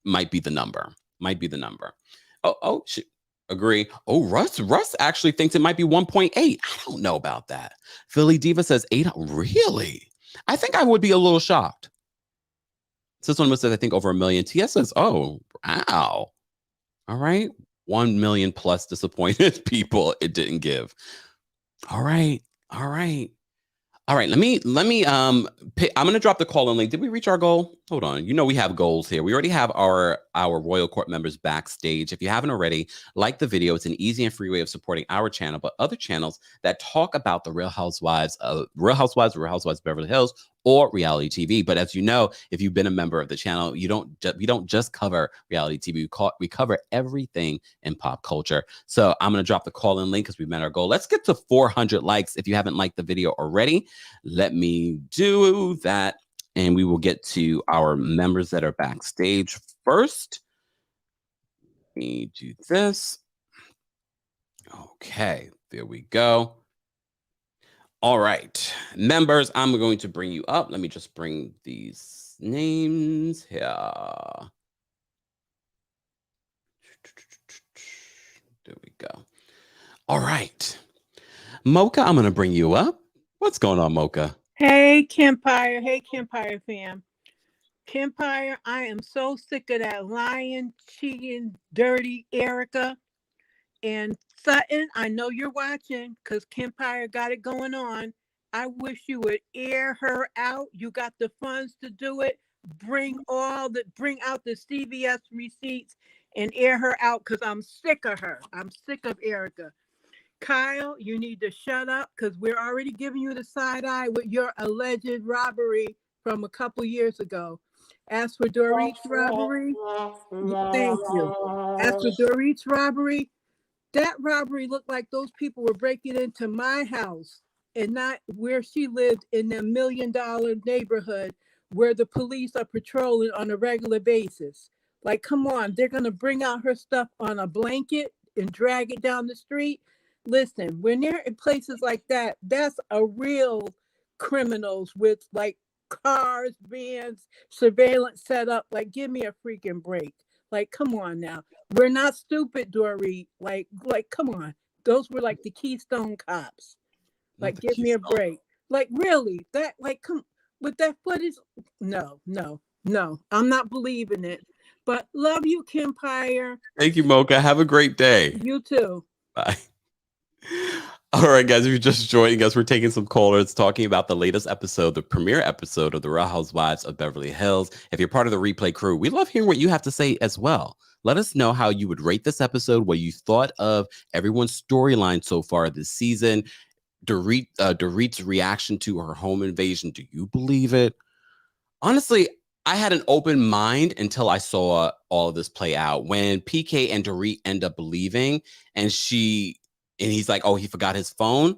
might be the number. Oh, agree. Oh, Russ actually thinks it might be 1.8. I don't know about that. Philly Diva says 8. Really? I think I would be a little shocked. So this one says, I think over 1 million. TS says, oh, wow. All right. 1 million plus disappointed people it didn't give. All right. Let me pick, I'm gonna drop the call-in link. Did we reach our goal? Hold on. You know we have goals here. We already have our Royal Court members backstage. If you haven't already, like the video. It's an easy and free way of supporting our channel, but other channels that talk about the Real Housewives of Beverly Hills, or reality TV. But as you know, if you've been a member of the channel, we don't just cover reality TV. We cover everything in pop culture. So I'm going to drop the call-in link because we met our goal. Let's get to 400 likes. If you haven't liked the video already, let me do that. And we will get to our members that are backstage first. Let me do this. Okay, there we go. All right, members, I'm going to bring you up. Let me just bring these names here. There we go. All right. Mocha, I'm going to bring you up. What's going on, Mocha? Hey, Kempire. Hey, Kempire fam. Kempire, I am so sick of that lying, cheating, dirty Erika. And Sutton, I know you're watching because Kempire got it going on. I wish you would air her out. You got the funds to do it. Bring out the CVS receipts and air her out because I'm sick of her. I'm sick of Erika. Kyle, you need to shut up because we're already giving you the side eye with your alleged robbery from a couple years ago. As for Dorit's robbery, thank you. As for Dorit's robbery, that robbery looked like those people were breaking into my house and not where she lived in the $1 million neighborhood where the police are patrolling on a regular basis. Like, come on, they're going to bring out her stuff on a blanket and drag it down the street. Listen, when they're in places like that, that's a real criminals with like cars, vans, surveillance set up. Like, give me a freaking break. Like, come on now. We're not stupid, Dorit. Like, come on. Those were like the Keystone cops. Like, give me a break. Like, really? That, like, come with that footage? No. I'm not believing it. But love you, Kempire. Thank you, Mocha. Have a great day. You too. Bye. All right, guys, if you're just joining us, we're taking some callers talking about the latest episode, the premiere episode of The Real Housewives of Beverly Hills. If you're part of the replay crew, we love hearing what you have to say as well. Let us know how you would rate this episode, what you thought of everyone's storyline so far this season. Dorit's reaction to her home invasion. Do you believe it? Honestly, I had an open mind until I saw all of this play out. When PK and Dorit end up leaving and he's like, oh, he forgot his phone.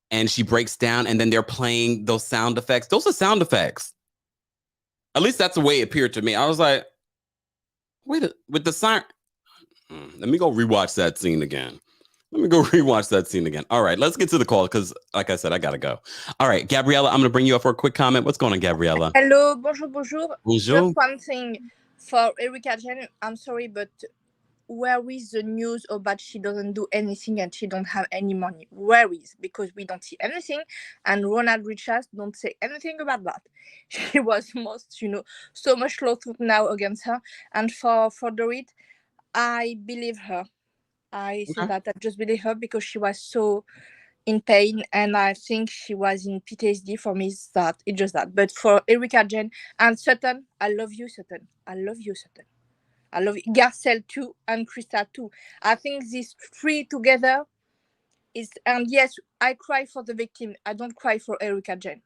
And she breaks down and then they're playing those sound effects. Those are sound effects. At least that's the way it appeared to me. I was like, wait, with the siren. Let me go rewatch that scene again. All right, let's get to the call because, like I said, I got to go. All right, Gabriella, I'm going to bring you up for a quick comment. What's going on, Gabriella? Hello, bonjour. Bonjour. Just one thing for Erika Jayne. I'm sorry, but where is the news about she doesn't do anything and she don't have any money? Where is? Because we don't see anything, and Ronald Richards don't say anything about that. She was so much lawsuit now against her. And for Dorit, I believe her. I say that I just believe her because she was so in pain, and I think she was in PTSD. For me, it's just that. But for Erika Jayne and Sutton, I love you, Sutton. I love Garcelle too, and Krista too. I think these three together is, and yes, I cry for the victim. I don't cry for Erika Jayne.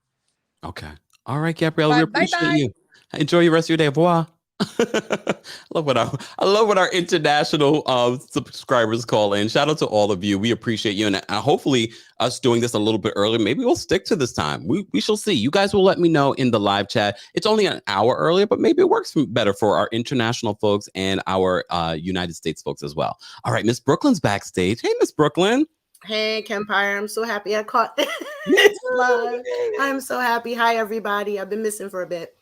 Okay. All right, Gabriella, we appreciate you. Enjoy the rest of your day. Au revoir. I love what our international subscribers call in. Shout out to all of you. We appreciate you, and hopefully us doing this a little bit earlier. Maybe we'll stick to this time. We shall see. You guys will let me know in the live chat. It's only an hour earlier, but maybe it works better for our international folks and our United States folks as well. All right, Miss Brooklyn's backstage. Hey, Miss Brooklyn. Hey, Kempire. I'm so happy I caught it live. I'm so happy. Hi, everybody. I've been missing for a bit.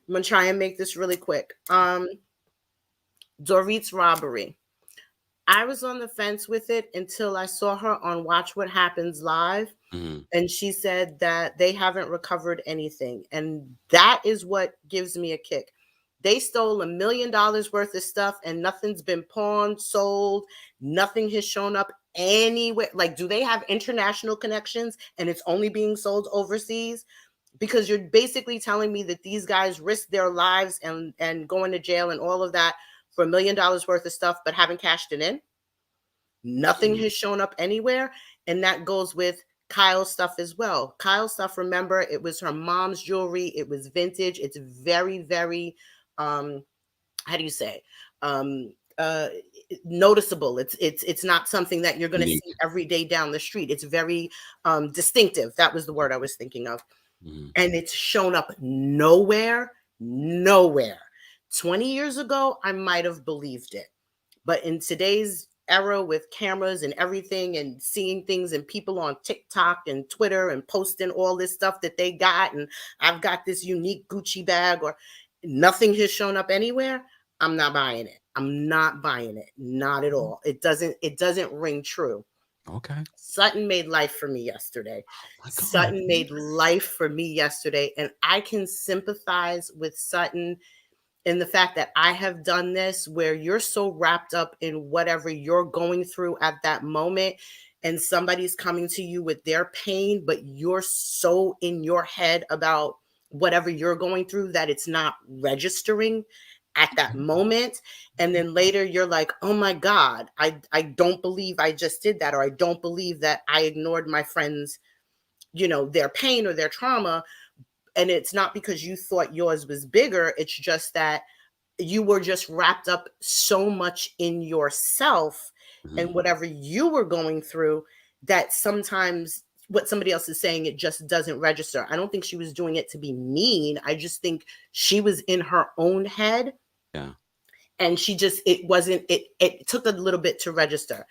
I'm going to try and make this really quick. Dorit's robbery. I was on the fence with it until I saw her on Watch What Happens Live. And she said that they haven't recovered anything. And that is what gives me a kick. They stole $1 million worth of stuff and nothing's been pawned, sold. Nothing has shown up anywhere. Like, do they have international connections and it's only being sold overseas? Because you're basically telling me that these guys risked their lives and going to jail and all of that for $1 million worth of stuff, but haven't cashed it in. Nothing has shown up anywhere. And that goes with Kyle's stuff as well. Kyle's stuff, remember, it was her mom's jewelry. It was vintage. It's very, very, how do you say, noticeable. It's not something that you're going to see every day down the street. It's very distinctive. That was the word I was thinking of. And it's shown up nowhere. 20 years ago, I might have believed it. But in today's era with cameras and everything and seeing things and people on TikTok and Twitter and posting all this stuff that they got, and I've got this unique Gucci bag, or nothing has shown up anywhere, I'm not buying it. I'm not buying it. Not at all. It doesn't ring true. Okay. Sutton made life for me yesterday. Sutton made life for me yesterday. And I can sympathize with Sutton in the fact that I have done this, where you're so wrapped up in whatever you're going through at that moment, and somebody's coming to you with their pain, but you're so in your head about whatever you're going through that it's not registering at that moment. And then later you're like, oh my God, I don't believe I just did that, or I don't believe that I ignored my friends, their pain or their trauma. And it's not because you thought yours was bigger. It's just that you were just wrapped up so much in yourself and whatever you were going through, that sometimes what somebody else is saying, it just doesn't register. I don't think she was doing it to be mean. I just think she was in her own head. Yeah. And she just, it took a little bit to register.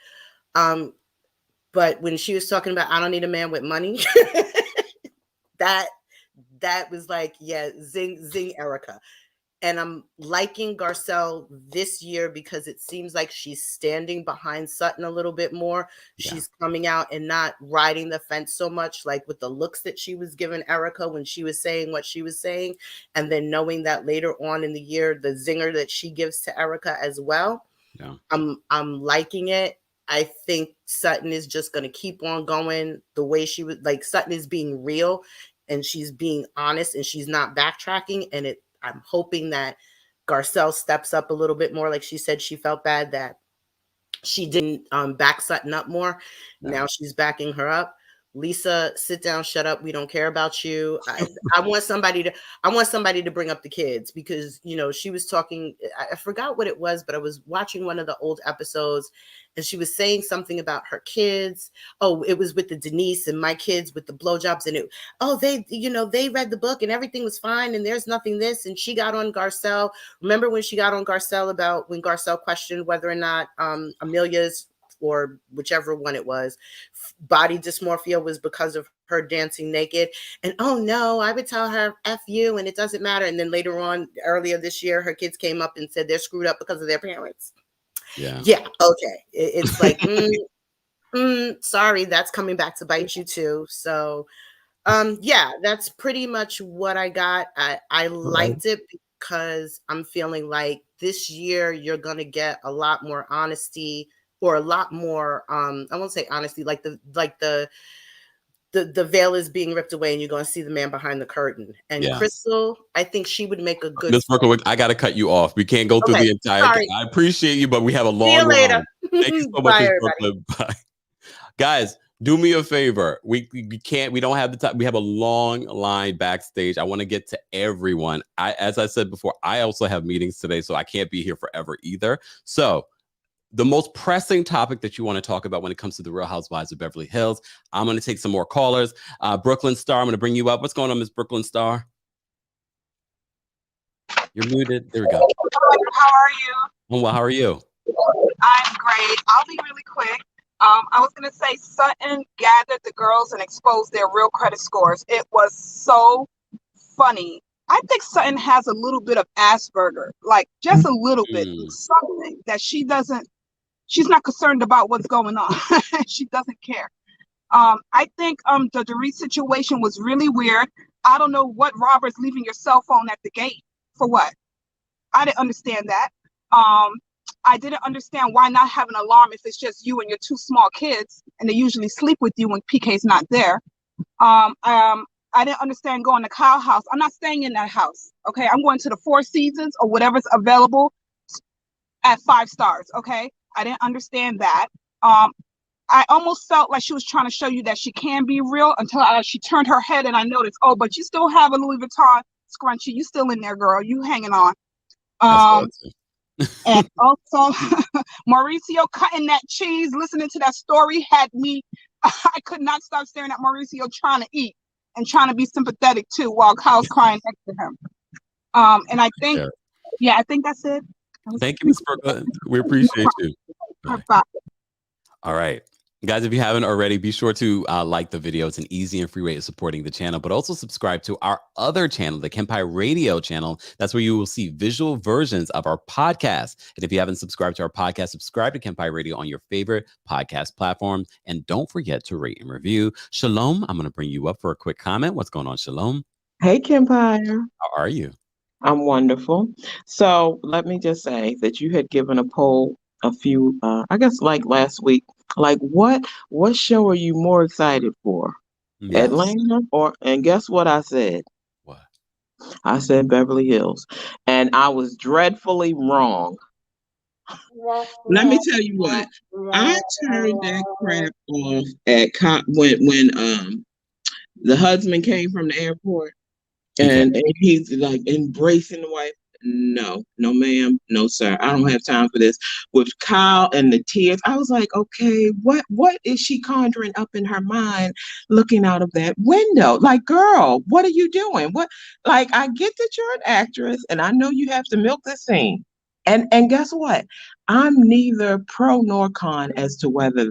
But when she was talking about, I don't need a man with money, that was like, yeah, zing, Erika. And I'm liking Garcelle this year because it seems like she's standing behind Sutton a little bit more. Yeah. She's coming out and not riding the fence so much, like with the looks that she was giving Erika when she was saying what she was saying. And then knowing that later on in the year, the zinger that she gives to Erika as well. Yeah. I'm liking it. I think Sutton is just going to keep on going the way she was. Like, Sutton is being real and she's being honest and she's not backtracking. And I'm hoping that Garcelle steps up a little bit more. Like she said, she felt bad that she didn't back Sutton up more. No. Now she's backing her up. Lisa, sit down, shut up. We don't care about you. I want somebody to bring up the kids, because, she was talking, I forgot what it was, but I was watching one of the old episodes and she was saying something about her kids. Oh, it was with the Denise and my kids with the blowjobs, and they read the book and everything was fine and there's nothing this. And she got on Garcelle. Remember when she got on Garcelle about when Garcelle questioned whether or not Amelia's, or whichever one it was, body dysmorphia was because of her dancing naked. And oh no, I would tell her F you and it doesn't matter. And then later on, earlier this year, her kids came up and said they're screwed up because of their parents. Yeah. Okay. It's like, sorry, that's coming back to bite you too. So yeah, that's pretty much what I got. I liked it because I'm feeling like this year you're going to get a lot more honesty, or a lot more, I won't say honesty, like the veil is being ripped away and you're going to see the man behind the curtain. And yeah. Crystal, I think she would make a good. Ms. Merkel, I got to cut you off. We can't go through the entire. I appreciate you, but we have a long. See you later. Thank you so much, Ms. Merkel. Bye, guys. Do me a favor. We don't have the time. We have a long line backstage. I want to get to everyone. As I said before, I also have meetings today, so I can't be here forever either. So, the most pressing topic that you want to talk about when it comes to the Real Housewives of Beverly Hills. I'm going to take some more callers. Brooklyn Star, I'm going to bring you up. What's going on, Miss Brooklyn Star? You're muted. There we go. How are you? Oh, well, how are you? I'm great. I'll be really quick. I was going to say Sutton gathered the girls and exposed their real credit scores. It was so funny I think Sutton has a little bit of Asperger, like just a little bit, Mm. something that she's not concerned about what's going on. She doesn't care. I think the Dorit situation was really weird. I don't know what Robert's leaving your cell phone at the gate for what. I didn't understand that. I didn't understand why not have an alarm if it's just you and your two small kids, and they usually sleep with you when PK's not there. I didn't understand going to Kyle's house. I'm not staying in that house. Okay, I'm going to the Four Seasons or whatever's available at 5 stars. Okay, I didn't understand that. I almost felt like she was trying to show you that she can be real until she turned her head and I noticed, oh, but you still have a Louis Vuitton scrunchie. You still in there, girl. You hanging on. And also Mauricio cutting that cheese, listening to that story had me, I could not stop staring at Mauricio trying to eat and trying to be sympathetic too while Kyle's crying next to him. And I think, I think that's it. Thank you, Ms. Brooklyn. We appreciate you. Bye. All right. Guys, if you haven't already, be sure to like the video. It's an easy and free way of supporting the channel, but also subscribe to our other channel, the Kempire Radio channel. That's where you will see visual versions of our podcast. And if you haven't subscribed to our podcast, subscribe to Kempire Radio on your favorite podcast platform. And don't forget to rate and review. Shalom, I'm going to bring you up for a quick comment. What's going on, Shalom? Hey, Kempire. How are you? I'm wonderful. So let me just say that you had given a poll a few, I guess like last week, like what show are you more excited for? Yes. Atlanta and guess what I said? What? I said Beverly Hills, and I was dreadfully wrong. Let me tell you what, I turned that crap off at when the husband came from the airport and he's like embracing the wife. No, ma'am. No, sir. I don't have time for this. With Kyle and the tears, I was like, okay, what is she conjuring up in her mind looking out of that window? Like, girl, what are you doing? I get that you're an actress and I know you have to milk this scene. And guess what? I'm neither pro nor con as to whether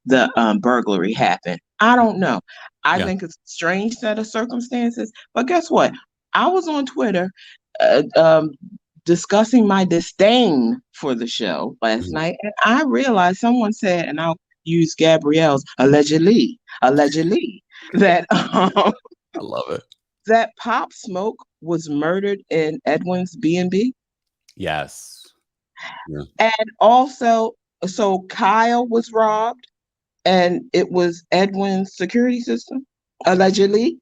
the burglary happened. I don't know. I think it's a strange set of circumstances. But guess what? I was on Twitter discussing my disdain for the show last night, and I realized someone said, and I'll use Gabrielle's allegedly that I love it, that Pop Smoke was murdered in Edwin's B&B. Yes. Yeah. And also, so Kyle was robbed, and it was Edwin's security system, allegedly.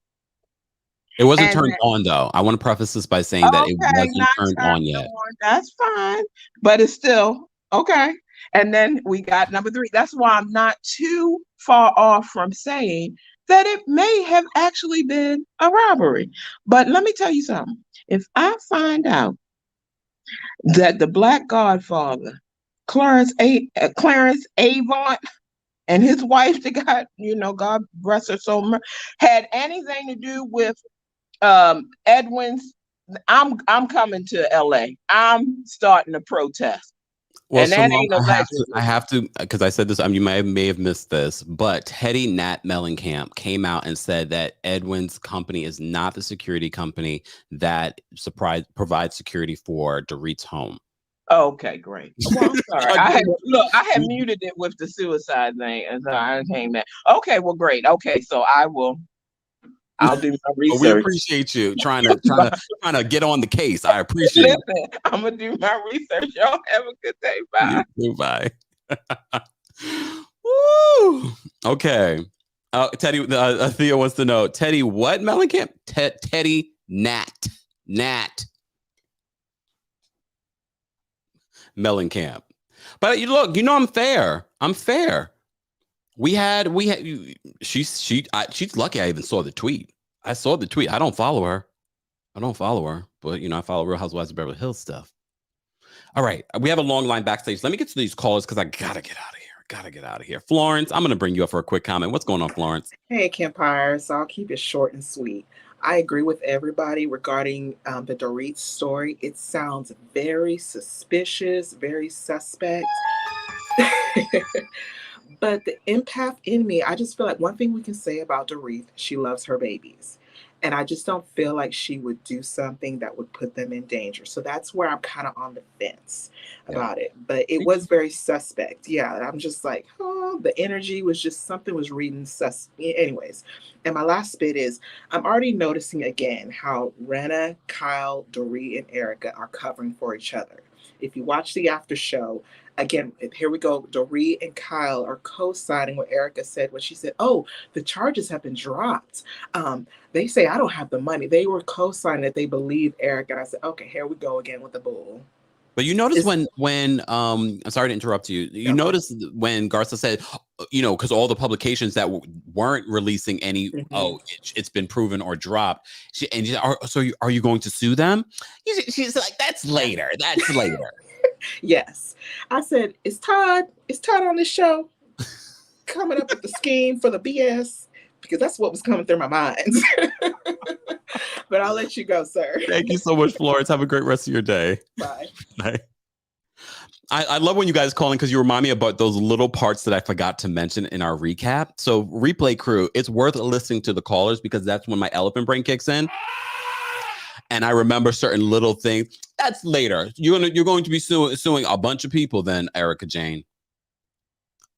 It wasn't turned on, though. I want to preface this by saying that it wasn't turned on yet. That's fine, but it's still okay. And then we got number 3. That's why I'm not too far off from saying that it may have actually been a robbery. But let me tell you something. If I find out that the Black Godfather, Clarence Avant, and his wife, that got, God bless her soul, had anything to do with Edwin's, I'm coming to LA. I'm starting a protest. Well, and that ain't I have to, because I said this, you may have missed this, but Teddy Nat Mellencamp came out and said that Edwin's company is not the security company that provides security for Dorit's home. Okay, great. Well, I'm sorry. I had muted it with the suicide thing, and so I came back. Okay, well, great. Okay, so I'll do my research. We appreciate you trying to get on the case. I appreciate it. Listen, I'm gonna do my research. Y'all have a good day. Bye. Bye. Woo. Okay. Teddy, Theo wants to know, Teddy, what Mellencamp? Teddy Nat Mellencamp. But look, I'm fair. I'm fair. She's lucky I even saw the tweet. I saw the tweet. I don't follow her, but I follow Real Housewives of Beverly Hills stuff. All right. We have a long line backstage. Let me get to these callers because I gotta get out of here. Florence, I'm gonna bring you up for a quick comment. What's going on, Florence? Hey, Kempire. So I'll keep it short and sweet. I agree with everybody regarding the Dorit story. It sounds very suspicious, very suspect. But the empath in me, I just feel like one thing we can say about Dorit, she loves her babies. And I just don't feel like she would do something that would put them in danger. So that's where I'm kind of on the fence about it. But it was very suspect. Yeah. And I'm just like, oh, the energy was just something was reading anyways. And my last bit is I'm already noticing again how Renna, Kyle, Dorit, and Erika are covering for each other. If you watch the after show, again, here we go. Dorit and Kyle are co-signing what Erika said when she said, oh, the charges have been dropped. They say I don't have the money. They were co-signing that they believe Erika. And I said, okay, here we go again with the bull. But you notice when I'm sorry to interrupt you. You notice when Garcelle said, because all the publications that weren't releasing any, it's been proven or dropped. Are you going to sue them? She's like, that's later. That's later. Yes. I said, is Todd on this show coming up with the scheme for the BS? Because that's what was coming through my mind. But I'll let you go, sir. Thank you so much, Florence. Have a great rest of your day. Bye. Bye. I love when you guys call in because you remind me about those little parts that I forgot to mention in our recap. So replay crew, it's worth listening to the callers because that's when my elephant brain kicks in. And I remember certain little things. That's later. You're going to be suing a bunch of people then, Erika Jayne.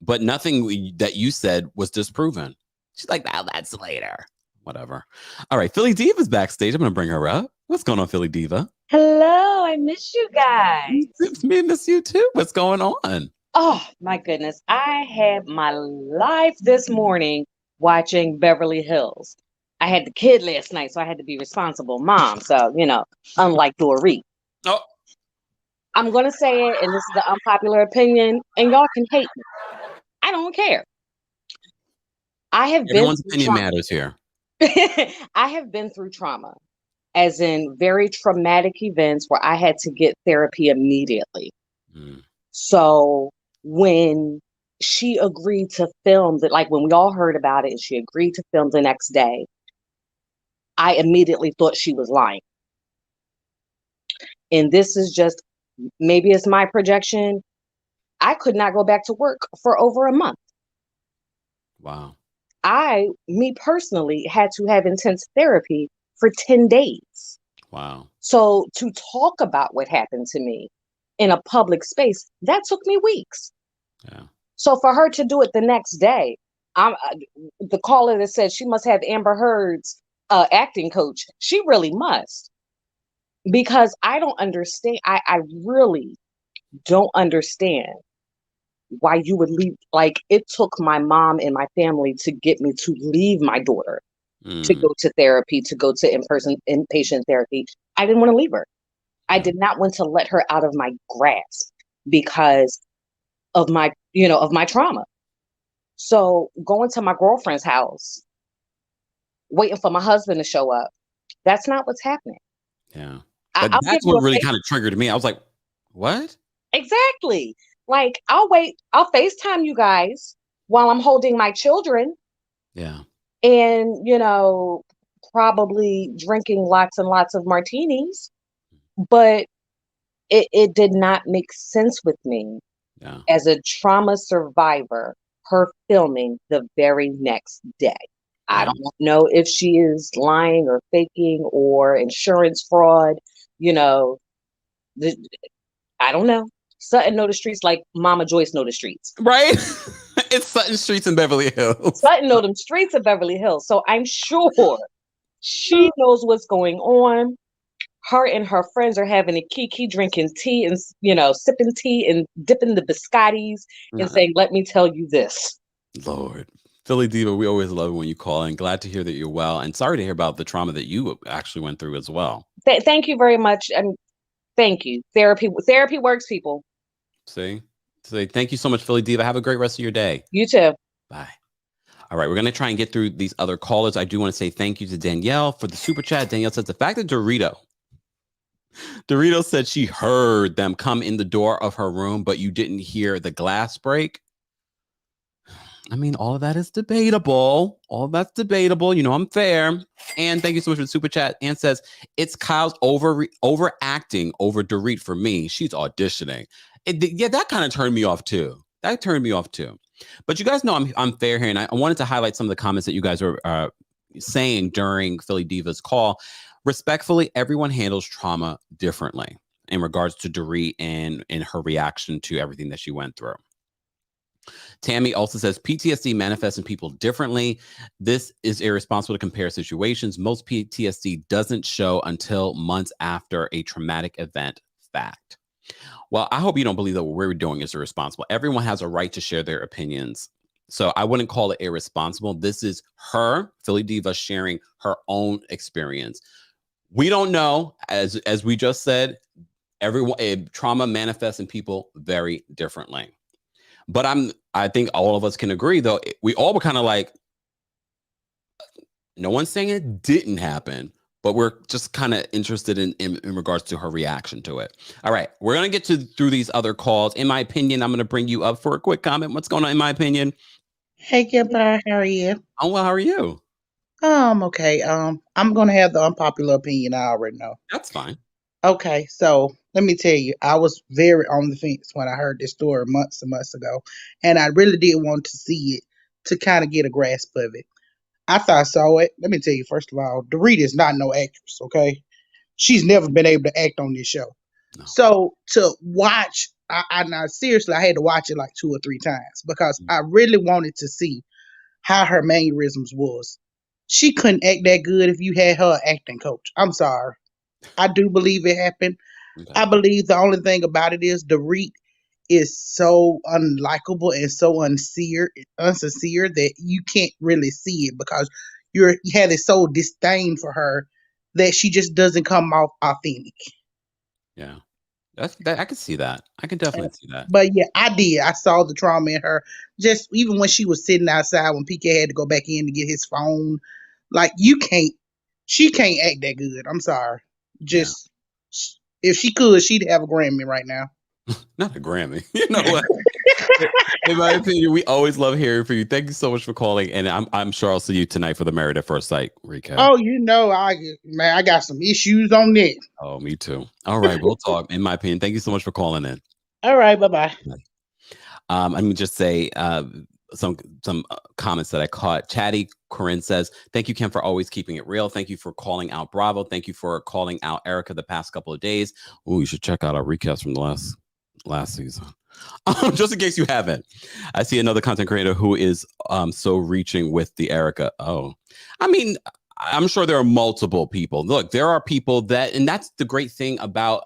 But nothing that you said was disproven. She's like, now that's later. Whatever. All right. Philly Diva's backstage. I'm going to bring her up. What's going on, Philly Diva? Hello. I miss you guys. Me miss you too. What's going on? Oh, my goodness. I had my life this morning watching Beverly Hills. I had the kid last night, so I had to be responsible mom. So, unlike Dorit. Oh. I'm going to say it, and this is the unpopular opinion, and y'all can hate me. I don't care. Everyone's opinion matters here. I have been through trauma, as in very traumatic events where I had to get therapy immediately. So when she agreed to film that, like when we all heard about it and she agreed to film the next day, I immediately thought she was lying. And this is just, maybe it's my projection. I could not go back to work for over a month. Wow. Me personally, had to have intense therapy for 10 days. Wow. So to talk about what happened to me in a public space, that took me weeks. Yeah. So for her to do it the next day, the caller that said she must have Amber Heard's acting coach, she really must. Because I don't understand. I really don't understand why you would leave. Like, it took my mom and my family to get me to leave my daughter to go to therapy, to go to inpatient therapy. I didn't want to leave her. I did not want to let her out of my grasp because of my trauma. So going to my girlfriend's house, waiting for my husband to show up, that's not what's happening. Yeah. That's what really kind of triggered me. I was like, what? Exactly. Like, I'll FaceTime you guys while I'm holding my children. Yeah. And, probably drinking lots and lots of martinis. But it did not make sense with me as a trauma survivor, her filming the very next day. Yeah. I don't know if she is lying or faking or insurance fraud. I don't know. Sutton know the streets like Mama Joyce know the streets. Right? It's Sutton streets in Beverly Hills. Sutton know them streets of Beverly Hills. So I'm sure she knows what's going on. Her and her friends are having a kiki, drinking tea and, sipping tea and dipping the biscottis and saying, let me tell you this. Lord. Philly Diva, we always love it when you call in. Glad to hear that you're well. And sorry to hear about the trauma that you actually went through as well. Thank you very much. And thank you. Therapy works, people. See, thank you so much, Philly Diva. Have a great rest of your day. You too. Bye. All right, we're going to try and get through these other callers. I do want to say thank you to Danielle for the super chat. Danielle says the fact that Dorito said she heard them come in the door of her room, but you didn't hear the glass break. I mean, all of that is debatable. All of that's debatable. I'm fair. And thank you so much for the super chat. And says, it's Kyle's overacting over Dorit for me. She's auditioning. That kind of turned me off too. But you guys know I'm fair here. And I wanted to highlight some of the comments that you guys were saying during Philly Diva's call, respectfully, everyone handles trauma differently in regards to Dorit and her reaction to everything that she went through. Tammy also says PTSD manifests in people differently. This is irresponsible to compare situations. Most PTSD doesn't show until months after a traumatic event. Fact. Well, I hope you don't believe that what we're doing is irresponsible. Everyone has a right to share their opinions. So I wouldn't call it irresponsible. This is her, Philly Diva, sharing her own experience. We don't know, as we just said, trauma manifests in people very differently. But I think all of us can agree, though, we all were kind of like, no one's saying it didn't happen, but we're just kind of interested in regards to her reaction to it. All right, we're going to get through these other calls. In my opinion, I'm going to bring you up for a quick comment. What's going on in my opinion? Hey, Kempire, how are you? Oh, well, how are you? Okay. I'm going to have the unpopular opinion. I already know. That's fine. Okay, so let me tell you, I was very on the fence when I heard this story months and months ago, and I really did want to see it to kind of get a grasp of it. After I saw it, let me tell you, first of all, Dorit is not no actress, okay? She's never been able to act on this show. No. So to watch, seriously, I had to watch it like 2 or 3 times because I really wanted to see how her mannerisms was. She couldn't act that good if you had her acting coach. I'm sorry. I do believe it happened. Okay. I believe the only thing about it is Dorit is so unlikable and so unsincere that you can't really see it because you have this so disdain for her that she just doesn't come off authentic. Yeah, I can see that. I can definitely see that. But yeah, I did. I saw the trauma in her. Just even when she was sitting outside when PK had to go back in to get his phone, like she can't act that good. I'm sorry. Just if she could, she'd have a Grammy right now. Not a Grammy. You know what? In my opinion, we always love hearing from you. Thank you so much for calling, and I'm sure I'll see you tonight for the Married at First Sight recap. Oh, I got some issues on that. Oh, me too. All right, we'll talk. In my opinion, thank you so much for calling in. All right, bye-bye. Let me just say some comments that I caught. Chatty Corinne says, thank you, Kim, for always keeping it real. Thank you for calling out Bravo. Thank you for calling out Erika the past couple of days. Oh, you should check out our recaps from the last season. Just in case you haven't. I see another content creator who is so reaching with the Erika. Oh, I mean, I'm sure there are multiple people. Look, there are people that, and that's the great thing about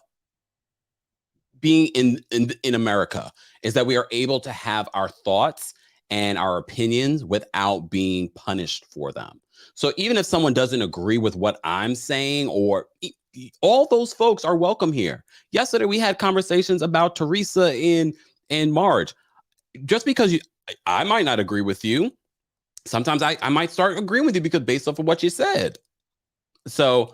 being in America, is that we are able to have our thoughts and our opinions without being punished for them. So even if someone doesn't agree with what I'm saying, or all those folks are welcome here. Yesterday, we had conversations about Teresa and Marge. Just because I might not agree with you, sometimes I might start agreeing with you because based off of what you said. So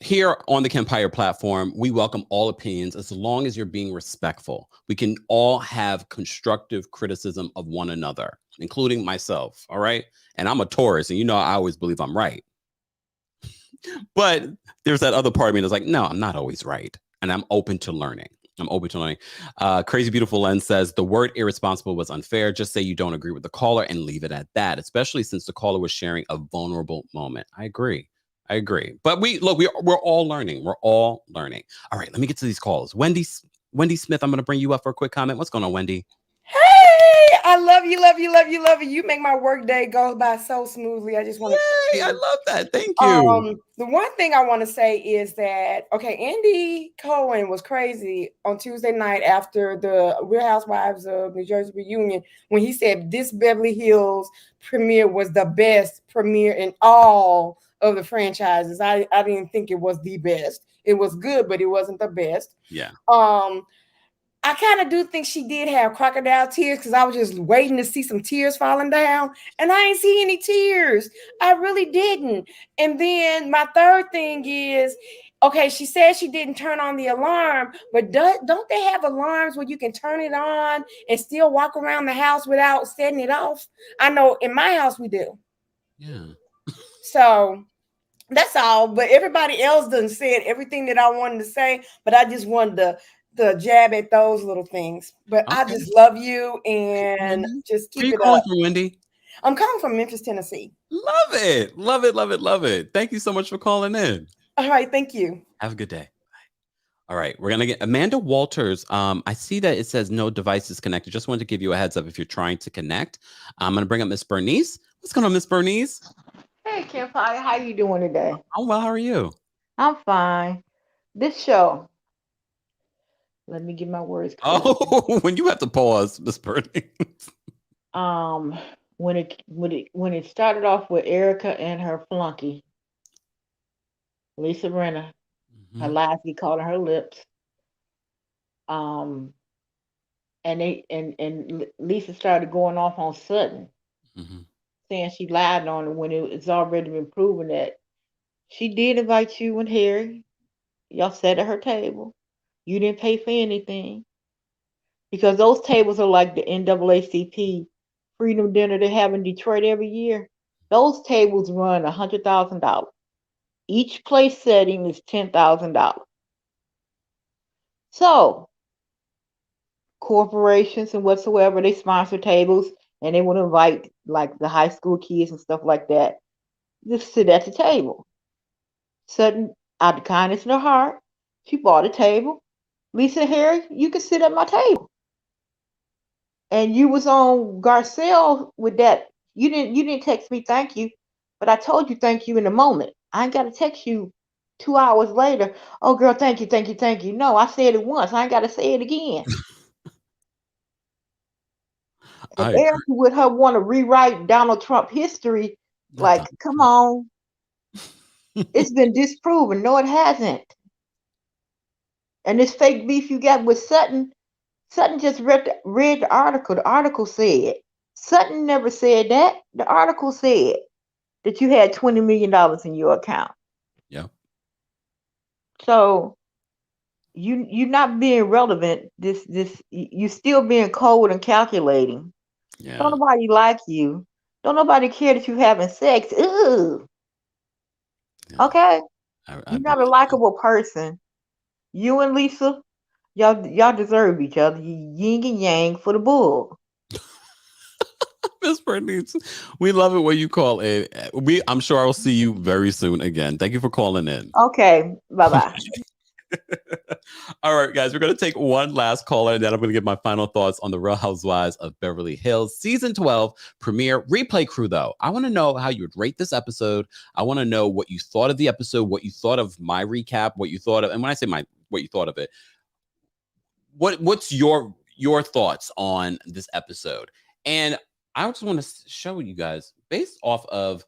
here on the Kempire platform, we welcome all opinions as long as you're being respectful. We can all have constructive criticism of one another, including myself. All right. And I'm a Taurus, and I always believe I'm right. But there's that other part of me that's like, no, I'm not always right. And I'm open to learning. Crazy Beautiful Lens says the word irresponsible was unfair. Just say you don't agree with the caller and leave it at that, especially since the caller was sharing a vulnerable moment. I agree. But we're all learning. We're all learning. All right, let me get to these calls. Wendy Smith, I'm going to bring you up for a quick comment. What's going on, Wendy? Hey, I love you. You make my work day go by so smoothly. I just want to. I love that. Thank you. The one thing I want to say is that, Andy Cohen was crazy on Tuesday night after the Real Housewives of New Jersey reunion when he said this Beverly Hills premiere was the best premiere in all of the franchises. I didn't think it was the best. It was good, but it wasn't the best. Yeah. I kind of do think she did have crocodile tears because I was just waiting to see some tears falling down, and I ain't see any tears. I really didn't. And then my third thing is, she said she didn't turn on the alarm, but don't they have alarms where you can turn it on and still walk around the house without setting it off? I know in my house we do. Yeah. So that's all. But everybody else done said everything that I wanted to say, but I just wanted to jab at those little things. But I just love you and just keep it up. Where you calling from, Wendy? I'm calling from Memphis, Tennessee. Love it. Love it. Love it. Love it. Thank you so much for calling in. All right. Thank you. Have a good day. All right, we're gonna get Amanda Walters. I see that it says no devices connected. Just wanted to give you a heads up if you're trying to connect. I'm gonna bring up Miss Bernice. What's going on, Miss Bernice? Hey, Kempire, how you doing today? I'm well. How are you? I'm fine. This show, let me get my words correct. Oh, when you have to pause, Miss Bernice. When it started off with Erika and her flunky, Lisa Renna, her lies be caught on her lips. And Lisa started going off on Sutton, saying she lied on her when it's already been proven that she did invite you and Harry. Y'all sat at her table. You didn't pay for anything. Because those tables are like the NAACP Freedom Dinner they have in Detroit every year. Those tables run $100,000. Each place setting is $10,000. So, corporations and whatsoever, they sponsor tables and they want to invite like the high school kids and stuff like that. Just sit at the table. Sudden, out of the kindness in her heart, she bought a table. Lisa, Harry, you can sit at my table. And you was on Garcelle with that. You didn't text me thank you, but I told you thank you in a moment. I ain't got to text you 2 hours later. Oh, girl, thank you, thank you, thank you. No, I said it once. I ain't got to say it again. And Erica with her want to rewrite Donald Trump history. Like, come on. It's been disproven. No, it hasn't. And this fake beef you got with Sutton just read the article. The article said, Sutton never said that. The article said that you had $20 million in your account. Yeah. So you're not being relevant. You still being cold and calculating. Yeah. Don't nobody like you. Don't nobody care that you having sex. Ooh. Yeah. Okay. You're not a likable person. You and Lisa, y'all deserve each other. Yin and yang for the bull. Miss Bernice, we love it when you call in. I'm sure I'll see you very soon again. Thank you for calling in. Okay. Bye-bye. All right, guys, we're going to take one last caller, and then I'm going to give my final thoughts on the Real Housewives of Beverly Hills Season 12 premiere replay crew, though. I want to know how you would rate this episode. I want to know what you thought of the episode, what you thought of my recap, what you thought of, and when I say what you thought of it, what's your thoughts on this episode? And I just want to show you guys, based off of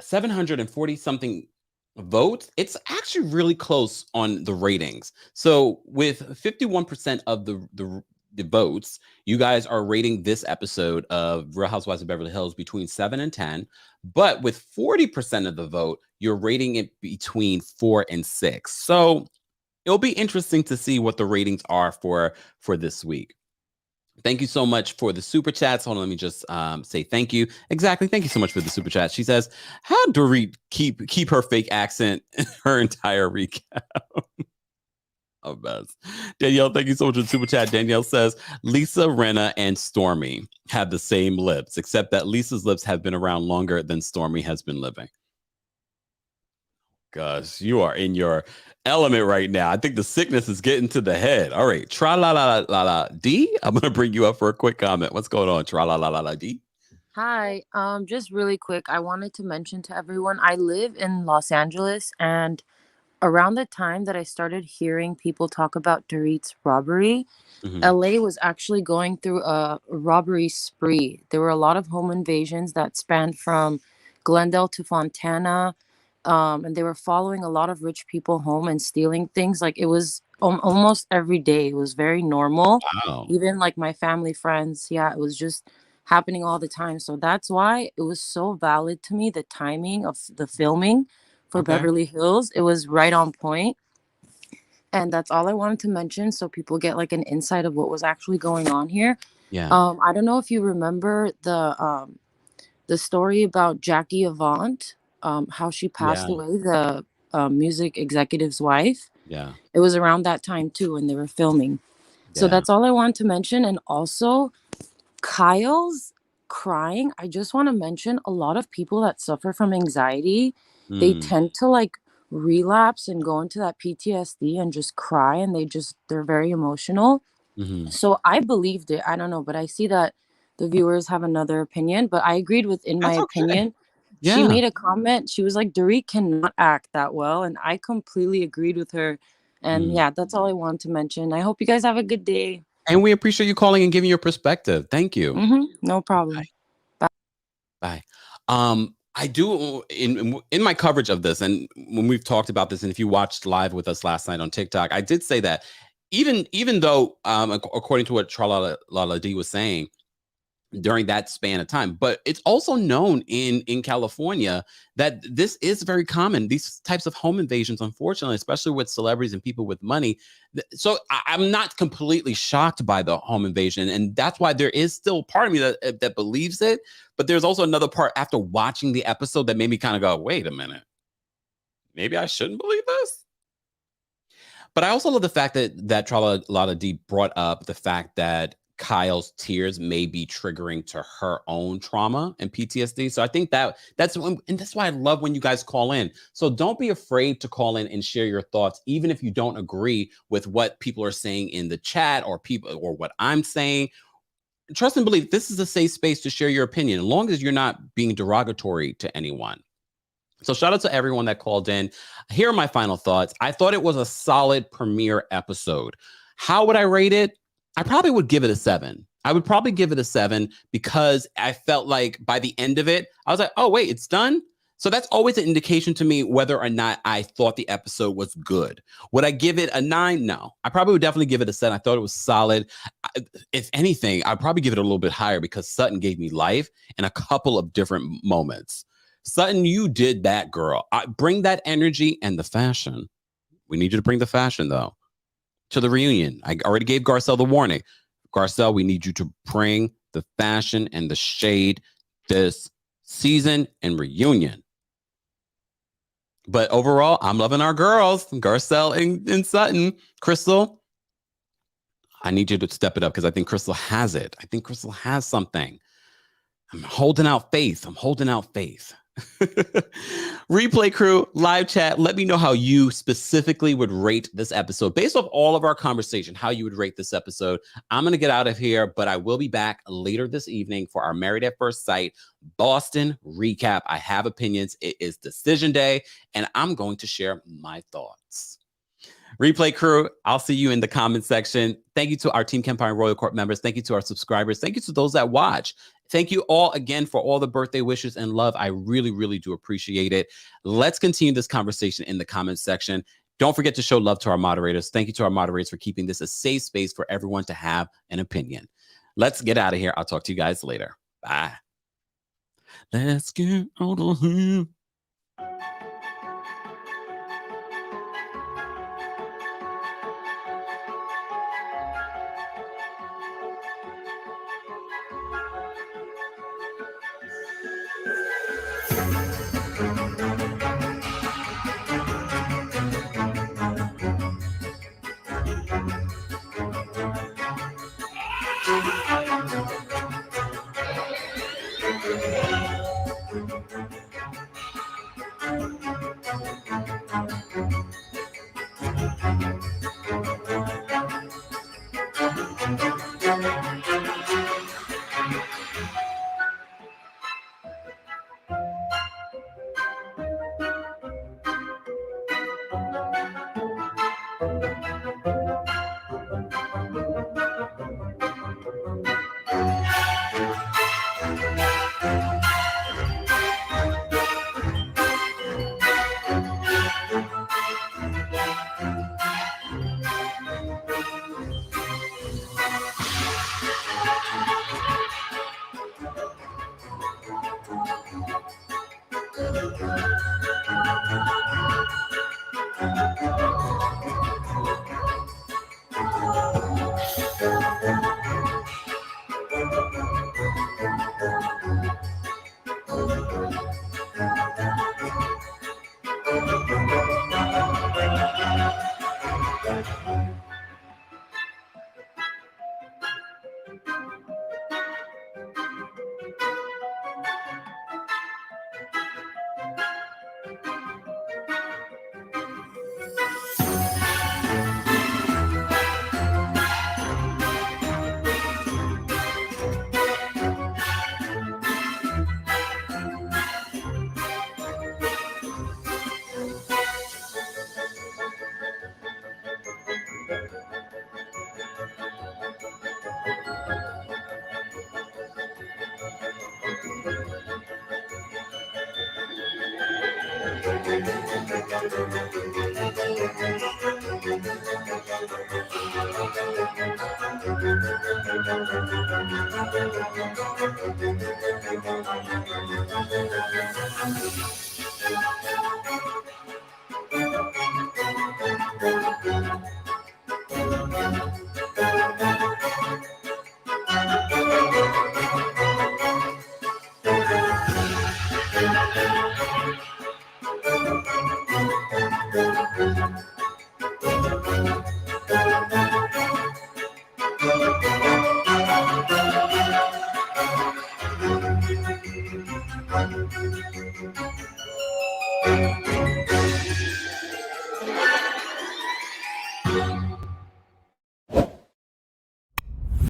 740 something votes, it's actually really close on the ratings. So with 51% of the votes, you guys are rating this episode of Real Housewives of Beverly Hills between 7 and 10. But with 40% of the vote, you're rating it between 4 and 6. So it'll be interesting to see what the ratings are for this week. Thank you so much for the super chats. Hold on, let me just say thank you. Exactly. Thank you so much for the super chat. She says, how Dorit keep her fake accent her entire recap? Oh, best. Danielle, thank you so much for the super chat. Danielle says, Lisa, Renna, and Stormy have the same lips, except that Lisa's lips have been around longer than Stormy has been living. Gosh, you are in your element right now. I think the sickness is getting to the head. All right. Tra-la-la-la-la D. I'm going to bring you up for a quick comment. What's going on? Tra-la-la-la-la D. Hi. Just really quick, I wanted to mention to everyone, I live in Los Angeles, and around the time that I started hearing people talk about Dorit's robbery, LA was actually going through a robbery spree. There were a lot of home invasions that spanned from Glendale to Fontana. And they were following a lot of rich people home and stealing things. Like it was almost every day. It was very normal. Wow. Even like my family, friends. Yeah, it was just happening all the time. So that's why it was so valid to me. The timing of the filming for Beverly Hills, it was right on point. And that's all I wanted to mention. So people get like an insight of what was actually going on here. Yeah. I don't know if you remember the story about Jackie Avant. How she passed away, the music executive's wife. Yeah. It was around that time too when they were filming. So that's all I wanted to mention. And also Kyle's crying, I just want to mention a lot of people that suffer from anxiety, they tend to like relapse and go into that PTSD and just cry, and they're very emotional. So I believed it. I don't know, but I see that the viewers have another opinion, but I agreed with, in my opinion. She made a comment. She was like, Dorit cannot act that well. And I completely agreed with her. And yeah, that's all I want to mention. I hope you guys have a good day. And we appreciate you calling and giving your perspective. Thank you. No problem. Bye. I do in my coverage of this, and when we've talked about this, and if you watched live with us last night on TikTok, I did say that even though, according to what Charlotte D was saying, during that span of time, but it's also known in California that this is very common. These types of home invasions, unfortunately, especially with celebrities and people with money. So I'm not completely shocked by the home invasion, and that's why there is still part of me that believes it. But there's also another part after watching the episode that made me kind of go, wait a minute, maybe I shouldn't believe this. But I also love the fact that Charlotte D brought up the fact that Kyle's tears may be triggering to her own trauma and PTSD. So I think that's why I love when you guys call in. So don't be afraid to call in and share your thoughts, even if you don't agree with what people are saying in the chat or what I'm saying. Trust and believe this is a safe space to share your opinion, as long as you're not being derogatory to anyone. So shout out to everyone that called in. Here are my final thoughts. I thought it was a solid premiere episode. How would I rate it? I probably would give it a 7. I would probably give it a 7 because I felt like by the end of it, I was like, oh, wait, it's done. So that's always an indication to me whether or not I thought the episode was good. Would I give it a 9? No, I probably would definitely give it a 7. I thought it was solid. If anything, I'd probably give it a little bit higher because Sutton gave me life in a couple of different moments. Sutton, you did that, girl. Bring that energy and the fashion. We need you to bring the fashion, though, to the reunion. I already gave Garcelle the warning. Garcelle, we need you to bring the fashion and the shade this season and reunion. But overall, I'm loving our girls, Garcelle and Sutton. Crystal, I need you to step it up because I think Crystal has it. I think Crystal has something. I'm holding out faith. Replay crew, live chat, let me know how you specifically would rate this episode based off all of our conversation, how you would rate this episode. I'm going to get out of here, but I will be back later this evening for our Married at First Sight Boston recap. I have opinions. It is decision day, and I'm going to share my thoughts. Replay crew, I'll see you in the comment section. Thank you to our Team Kempire and Royal Court members. Thank you to our subscribers. Thank you to those that watch. Thank you all again for all the birthday wishes and love. I really, really do appreciate it. Let's continue this conversation in the comment section. Don't forget to show love to our moderators. Thank you to our moderators for keeping this a safe space for everyone to have an opinion. Let's get out of here. I'll talk to you guys later. Bye. Let's get out of here.